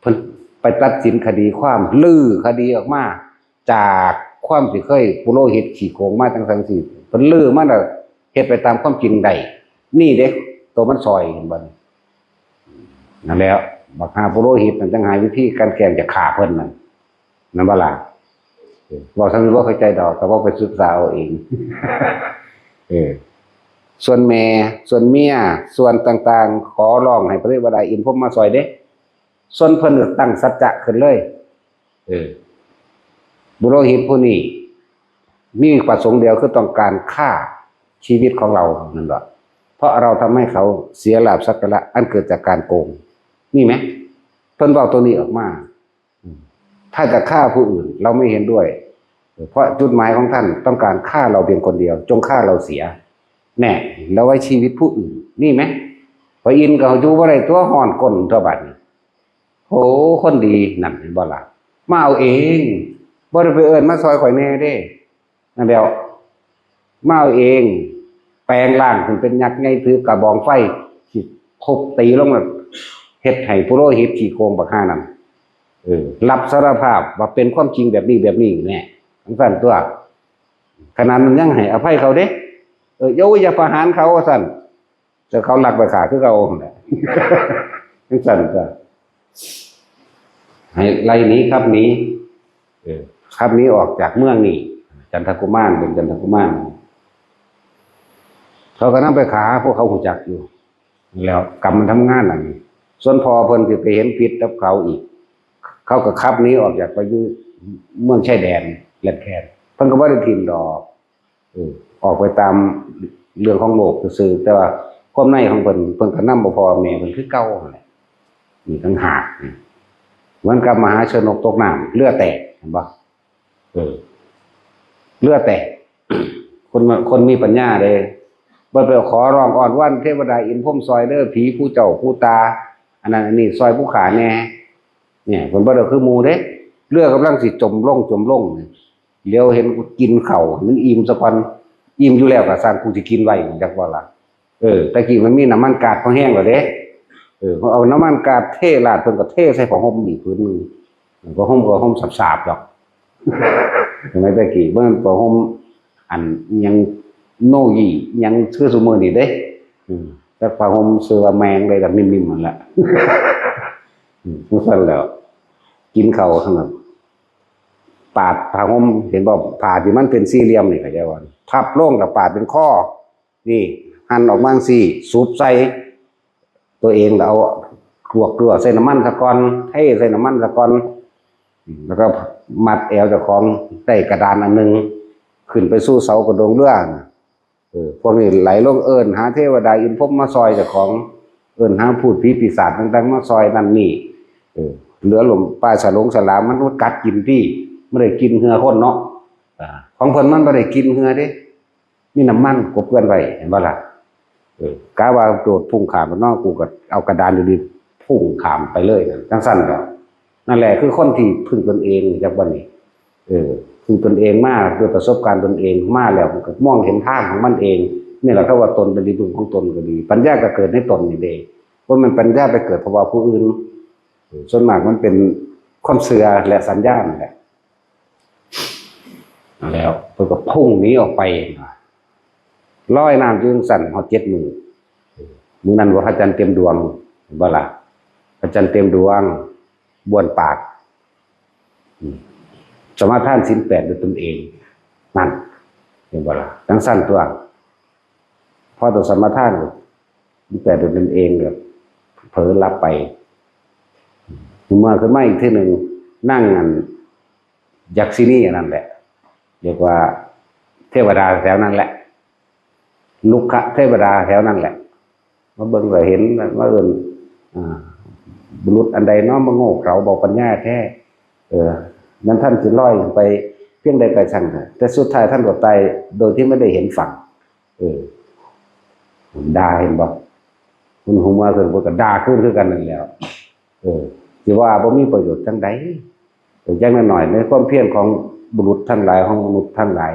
เพิ่นไปตัดสินคดีความลื้อคดีออกมาจากความที่เคยปุโรหิตขี้โกงมาทั้งสี่เพิ่นลื้อมาแล้วเฮ็ดไปตามความจริงได้นี่เด้ตัวมันซอยเห็นบ่นั่นแล้วบักหาปุโรหิตมันจังหาวิธีการแกล้งจะฆ่าเพิ่นนั่นบ่ล่ะบอกทั้งนี้บ่เข้าใจดอกแต่ว่าไปศึกษาเอาเองส่วนแม่ส่วนเมียส่วนต่างๆขอร้องให้พระเทวดาอินพรหมมาซอยเด้ส่วนเพิ่นตั้งสัจจะขึ้นเลยปุโรหิตผู้นี้มีประสงค์เดียวคือต้องการฆ่าชีวิตของเรานั่นแหละเพราะเราทำให้เขาเสียลาภสักการะอันเกิดจากการโกงนี่ไหมเพิ่นบอกตัวนี้ออกมาถ้าจะฆ่าผู้อื่นเราไม่เห็นด้วยเพราะจุดหมายของท่านต้องการฆ่าเราเพียงคนเดียวจงฆ่าเราเสียแน่แล้วไว้ชีวิตผู้อื่นนี่ไหมพระอินทร์ก็อยู่บ่ได้ตัวห่อนก้นตัวบัดนี้โหคนดีนั่นเห็นบ่ล่ะมาเอาเองบ่ได้ไปเอิ้นมาซอยข่อยแน่เด้นั่นแล้วมาเอาเองแปลงร่างถึงเป็นยักษ์ไงถือกระบองไฟสิทุบตีลงน่ะเฮ็ดให้ปุโรหิตขี้โกงบักห่านั่นรับสารภาพว่าเป็นความจริงแบบนี้แน่ทั้งสั่นตัวขนาดนั้นยังให้อภัยเขาเด้อย่าประหารเขาว่าสั่นแต่เขาหลักไปขาคือเขาแหละทั้งสั่นก็ให้ไล่นี้ครับนี้ครับนี้ออกจากเมืองนี่จันทกุมารเป็นจันทกุมารเขาก็นั่งไปขาพวกเขาหูจักอยู่แล้วกรรมมันทำงานนั่นส่วนพอเพิ่นจะไปเห็นผิดกับเขาอีกเขาก็ขับนี้ออกจากไปอยู่เมืองชายแดนแลนแคนเพิ่นก็บ่ได้ถิ่มดอกออกไปตามเรื่องของโลกซื่อแต่ว่าความในของเพิ่นก็นำบ่พอแม่เพิ่นคือเก่านั่นแหละนี่ทั้งหากเหมือนกับมหาชนกตกน้ำเรือแตกเห็นบ่เรือแตกคนมีปัญญาเลยบ่ไปขอร้องอ้อนวอนเทวดาอินพรหมซอยเด้อผีผู้เจ้าผู้ตาอันนั้นอันนี้ซอยผู้ขาแน่เนี่ยเพิ่นบ่ได้คือหมู่เด้เรือกำลังสิจมลงเดี๋ยวเห็นกินข้าวมันอิ่มซะก่อนอิ่มอยู่แล้วก็สร้างกูสิกินไว้จักว่าล่ะตะกี้มันมีน้ำมันกาดพอแห้งแล้วเด้เขาเอาน้ำมันกาดเทราดเพิ่นก็เทใส่ผ้าห่มอีกพื้นนึงผ้าห่มก็ห่มสาบๆดอกสมัยตะกี้เบิ่งผ้าห่มอันยังโนยี่ยังชื่อซุมื้อนี่เด้แต่ผ้าห่มเสื้อแมงเลยแบบนิ่มๆนั่นแหละผู้สั่นแล้วกินข้าวทั้งนั้นปาดผ้าห่มเห็นบ่ผ้าที่มันเป็นสี่เหลี่ยมนี่เข้าใจบ่พับลงแล้วปาดเป็นข้อนี่หั่นออกมาจังซี่สูบใส่ตัวเองแล้วเอาลวกใส่น้ำมันซะก่อนเทใส่น้ำมันซะก่อนแล้วก็มัดแอวเจ้าของใต้กระดานอันนึงขึ้นไปสู่เสากระโดงเรือพวกนี้ไหลลงหาเทวดาอินพรหมมาซอยเจ้าของ เอิ้นหาพูดผีปีศาจต่างๆมาซอยนั่นนี่เหลือหลมปลาฉลงฉลามมันกัดกินพี่ไม่ได้กินเหือคนเนาะของเพิ่นมันไม่ได้กินเหือเด้มีน้ำมันกบเกลื่อนไว้เห็นบ่ล่ะกะว่าโดดพุ่งขามมันนอกกูก็เอากระดานดีๆพุ่งขามไปเลยจังซั่นแล้วนั่นแหละคือคนที่พึ่งตนเองจากวันนี้พึ่งตนเองมากด้วยประสบการณ์ตนเองมากแล้วมันก็มองเห็นทางของมันเองนี่แหละเขาว่าตนเป็นที่พึ่งของตนก็ดีปัญญาก็เกิดในตนนี่เองเพราะมันปัญญาไปเกิดเพราะว่าผู้อื่นส่วนมากมันเป็นความเสื่อและสัญญาณแหละแล้วเพิ่นก็พุ่งหนีออกไปลอยน้ำยืนสั่นหอด7 มือมือนั้นว่าพระจันทร์เต็มดวงบ่ล่ะพระจันทร์เต็มดวงบ้วนปากสมาทานศีล8ด้วยตนเองนั่นเห็นบ่ล่ะจังสั่นตัวพอตัวสมาทานศีล8ด้วยตนเองแบบเผลอรับไปเมื่อขึ้นมาอีกทีหนึ่งนั่งอันยักษินีนั่นแหละเรียกว่าเทวดาแถวนั้นแหละลุกขะเทวดาแถวนั้นแหละมาเบิ่งก็เห็นว่าบุรุษอันใดน้อมมาโง่เขลาบอกปัญญาแท้นั้นท่านสิลอยไปเพียงใดไกลช่างแต่สุดท้ายท่านก็ตายโดยที่ไม่ได้เห็นฝั่งด่าเห็นบ่คุณหูมาเกิดก็ด่าขึ้นคือกันนั่นแล้วสิว่าบ่มีประโยชน์จังใดอย่างน้อยในความเพียรของบุรุษทั้งหลายของมนุษย์ทั้งหลาย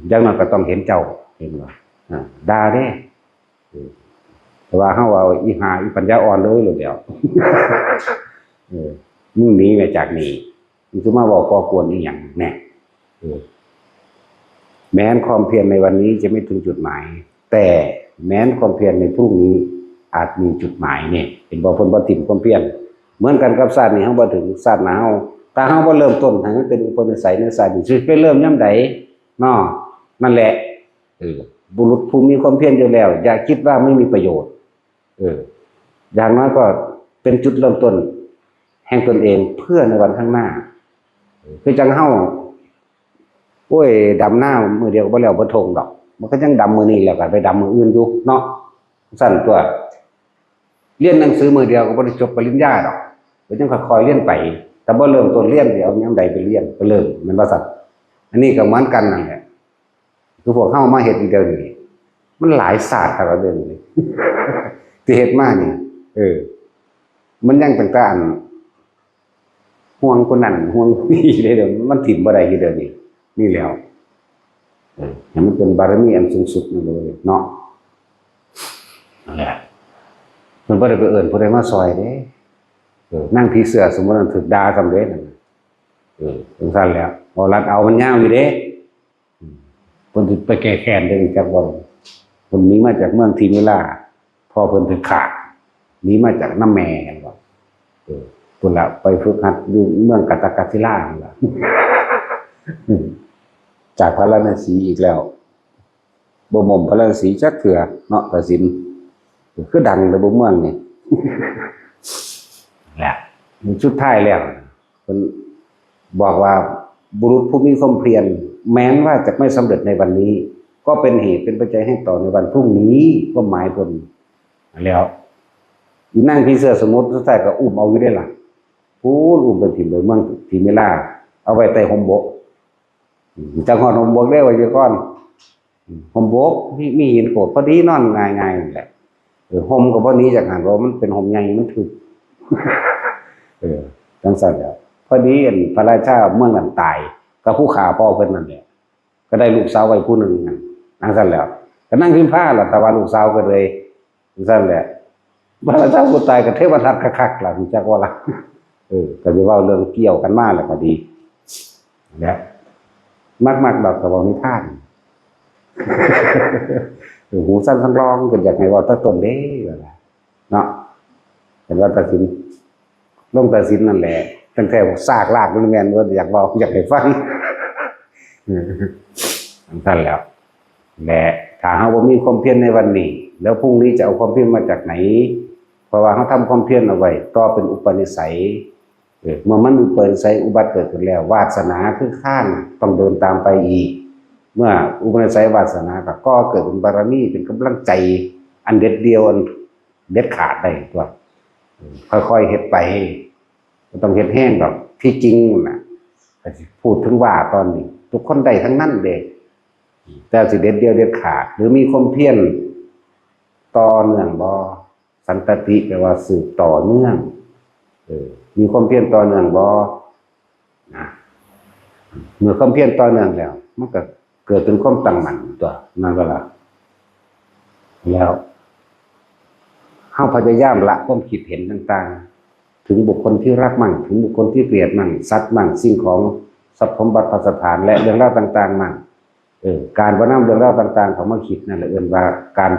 อย่างนั้นก็ต้องเห็นเจ้าเห็นบ่ด่าเด้แต่ว่าเฮาเอาอีหาอีปัญญาอ่อนเลยเดี๋ยวมึงหนีมาจากนี้มึงสิมาบอกก่อกวนอีหยังแน่แม้นความเพียรในวันนี้จะไม่ถึงจุดหมายแต่แม้นความเพียรในพรุ่งนี้อาจมีจุดหมายเนี่ยเห็นบ่เพิ่นบ่ทิ้งความเพียรเหมือนกันกับชาตินี้เฮาบ่ถึงชาติหน้าเฮาถ้าเฮาบ่เริ่มต้นให้มันเป็นอุปนิสัยในชาตินี้สิไปเริ่มยามใดเนาะนั่นแหละบุรุษผู้มีความเพียรอยู่แล้วอย่าคิดว่าไม่มีประโยชน์อย่างน้อยก็เป็นจุดเริ่มต้นแห่งตนเองเพื่อในวันข้างหน้าคือจังเฮาโอ้ยดำหน้ามือเดียวก็บ่แล้วบ่ทงดอกมันก็ยังดำมือนี้แล้วก็ไปดำมืออื่นอยู่เนาะสั่นตัวเรียนหนังสือมือเดียวก็บ่ได้จบปริญญาดอกก็ยังค่อยๆเรียนไปแต่บ่เริ่มต้นเรียนเดี๋ยวยามใดไปเรียนก็เริ่มมันว่าซั่นอันนี้ก็เหมือนกันนั่นแหละคือพวกเฮามาเฮ็ดอีกเดี๋ยวนี้มันหลายศาสตร์ครับเดี๋ยวนี้ที่เฮ็ดมานี่มันยังต่างๆห่วงคนนั้นห่วงนี่เดี๋ยวมันถิ่มบ่ได้อยู่เดี๋ยวนี้นี่แล้วให้มันเป็นบารมีอันสูงสุดนั่นเลยเนาะนั่นแหละมันบ่ได้ไปเอิ้นผู้ใดมาซอยเด้นั่งผีเสื้อสมมุติว่าถูกด่าสำเร็จนั่นจังซั่นแล้วบ่รัดเอามันยาวอยู่เด้เพิ่นสิไปแก้แค้นได้จักบ่เพิ่นหนีมาจากเมืองทีมิลาพ่อเพิ่นถูกฆ่าหนีมาจากน้ำแม่กันบ่พุ่นละไปฝึกหัดอยู่เมืองกัตตกัศิลานั่นล่ะจากพระนศีอีกแล้วบ่หม่อมพระนศีจักเถื่อเนาะกสินคือดังในบ่เมืองนี่แหละสุดท้ายแล้วเพิ่นบอกว่าบุรุษผู้มีความเพียรแม้นว่าจะไม่สำเร็จในวันนี้ก็เป็นเหตุเป็นปัจจัยให้ต่อในวันพรุ่งนี้ก็หมายเพิ่นแล้วอีนั่งผีเสื้อสมมุติสุดท้ายก็อุ้มเอาอยู่ได้ล่ะพูนอุ้มไปถิ่มไปเมืองทีมิลาเอาไว้ใต้ห่มบกจังหวัดห่มบกได้ไว้อยู่ก่อนห่มบกมีหินโขดพอดีนอนง่ายๆนั่นแหละห่มก็บ่นี้จากหันเพราะมันเป็นห่มใหญ่มันถึกจังซั่นแล้วพอดีพระราชาเมืองนั้นตายก็ผู้ฆ่าพ่อเพิ่นนั่นแหละก็ได้ลูกสาวไว้ผู้หนึงนั่นจังซั่นแล้วก็นั่งพิมพ์ผ้าล่ะแต่ว่าลูกสาวก็เลยจังซั่นแหละพระราชาผู้ตายก็เทวทัตคักๆล่ะรู้จักว่าล่ะก็สิเว้าเรื่องเกี่ยวกันมาแล้วก็ดีแล้วมักๆดอกก็บ่มีทานหูสั้นทั้งร้องก็อยากให้เว้าตะต้นเด้เนาะเป็นว่าตัดสินลงตัดสินนั่นแหละตั้งแต่ซากลากมันแม่นว่าอยากเว้าอยากให้ฟังนั่นแล้วแหละถ้าเฮาบ่มีความเพียรในวันนี้แล้วพรุ่งนี้จะเอาความเพียรมาจากไหนเพราะว่าเฮาทำความเพียรเอาไว้ก็เป็นอุปนิสัยเมื่อมันอุปนิสัยอุบัติเกิดขึ้นแล้ววาสนาคือข้างต้องเดินตามไปอีกเมื่ออุปนิสัยวาสนาก็เกิดเป็นบารมีเป็นกำลังใจอันเด็ดเดียวอัน เด็ดขาดได้ตัวค่อยๆเฮ็ดไปบ่ต้องเฮ็ดแห้งดอกที่จริงน่ะก็สิพูดถึงว่าตอนนี้ทุกคนได้ทั้งนั้นเด้แต่สิเด็ดเดียวเด็ดขาดหรือมีความเพียรต่อเนื่องบ่สันตติแปลว่าสืบต่อเนื่องมีความเพียรต่อเนื่องบ่นะเมื่อความเพียรต่อเนื่องแล้วมันก็เกิดเป็นความตั้งมั่นตัวนั่นก็ล่ะแล้วเฮาพยายามละความคิดเห็นต่างๆถึงบุคคลที่รักมั่งถึงบุคคลที่เกลียดมั่งสัตว์มั่งสิ่งของทรัพย์สมบัติพัสถานและเรื่องราวต่างๆมั่งการบ่นำเรื่องราวต่างๆเขามาคิดนั่นแหละเอิ้นว่าการ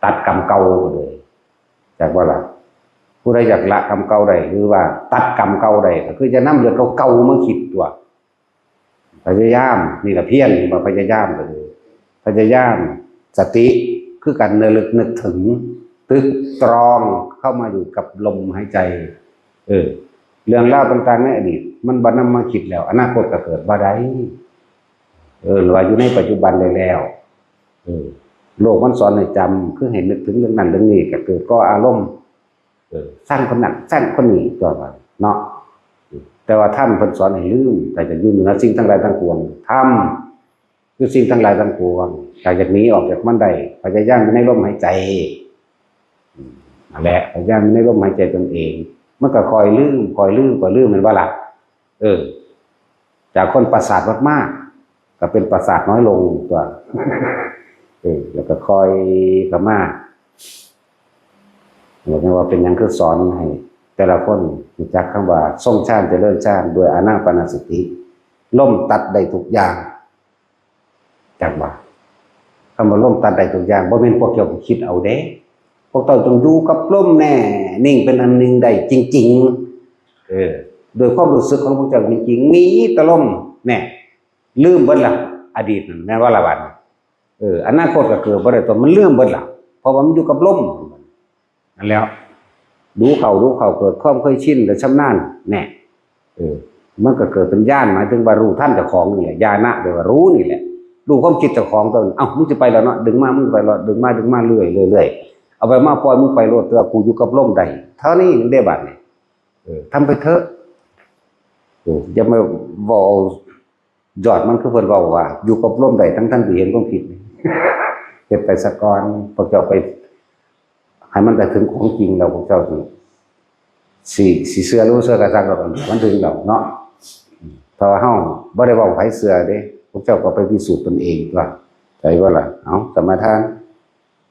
ตัดกรรมเก่าเลยจากว่าล่ะผู้ใดอยากละกรรมเก่าได้หรือว่าตัดกรรมเก่าได้ก็คือจะนำเรื่องเก่าๆมาคิดตัวพยายามนี่แหละเพียรมาพยายามเลยพยายามสติคือการระลึกนึกถึงตึกตรองเข้ามาอยู่กับลมหายใจเรื่องราวต่างๆในอดีตมันบ่นำมาคิดแล้วอนาคตก็เกิดบ่ได้หรือว่าอยู่ในปัจจุบันได้แล้วโลกมันสอนให้จำคือให้นึกถึงเรื่องนั้นเรื่องนี้ก็เกิดก็อารมณ์สร้างคนนั้นสร้างคนนี้ตัวว่าเนาะแต่ว่าท่านเพิ่นสอนให้ลืมแต่จะอยู่เหนือสิ่งทั้งหลายทั้งปวงทำคือสิ่งทั้งหลายทั้งปวงจากนี้ออกจากมันได้พยายามในลมหายใจนั่นแหละพยายามในลมหายใจตนเองมันก็คอยลืมมันว่าล่ะจากคนประสาทมากๆก็เป็นประสาทน้อยลงตัวแล้วก็คอยเข้ามาเรียกว่าเป็นหยังคือสอนให้แต่ละคนรู้จักคำว่าทรงฌานเจริญฌานด้วยอานาปานสติล่มตัดได้ทุกอย่างจักว่าคำว่าล่มตัดได้ทุกอย่างบ่แม่นพวกเจ้าคิดเอาเด้พวกเจ้าต้องอยู่กับลมแน่นิ่งเป็นอันหนึ่งได้จริงๆโดยความรู้สึกของพวกเจ้าจริงๆมีแต่ลมแน่ลืมเบิดล่ะอดีตนั่นแม่นว่าละวันอนาคตก็เกิดบ่ได้ตัวมันลืมเบิดล่ะเพราะว่ามันอยู่กับลมนั่นแล้วรู้เขาเกิดความเคยชินหรือชำนาญแน่มันก็เกิดเป็นญาณหมายถึงว่ารู้ท่านเจ้าของนี่แหละญาณะแปลว่ารู้นี่แหละรู้ความคิดเจ้าของตนมึงจะไปแล้วเนาะดึงมามึงไปแล้วดึงมาเรื่อยเอาไปมาปล่อยมึงไปโลดเตือกูอยู่กับลมได้เท่านี้ได้บัดนี่ทำไปเถอะอย่ามาบอกยอดมันคือเพิ่นเว้าว่าอยู่กับลมได้ทั้งที่เห็นความผิดเฮ็ดไปซะก่อนพวกเจ้าไปให้มันได้ถึงของจริงแล้วพวกเจ้าสิเชื่อรู้เชื่อกระซังแล้วมันถึงแล้วเนาะเพราะว่าเฮาบ่ได้เว้าไผเชื่อเด้พวกเจ้าก็ไปพิสูจน์ตนเองว่าใจว่าล่ะเอาสมาทาน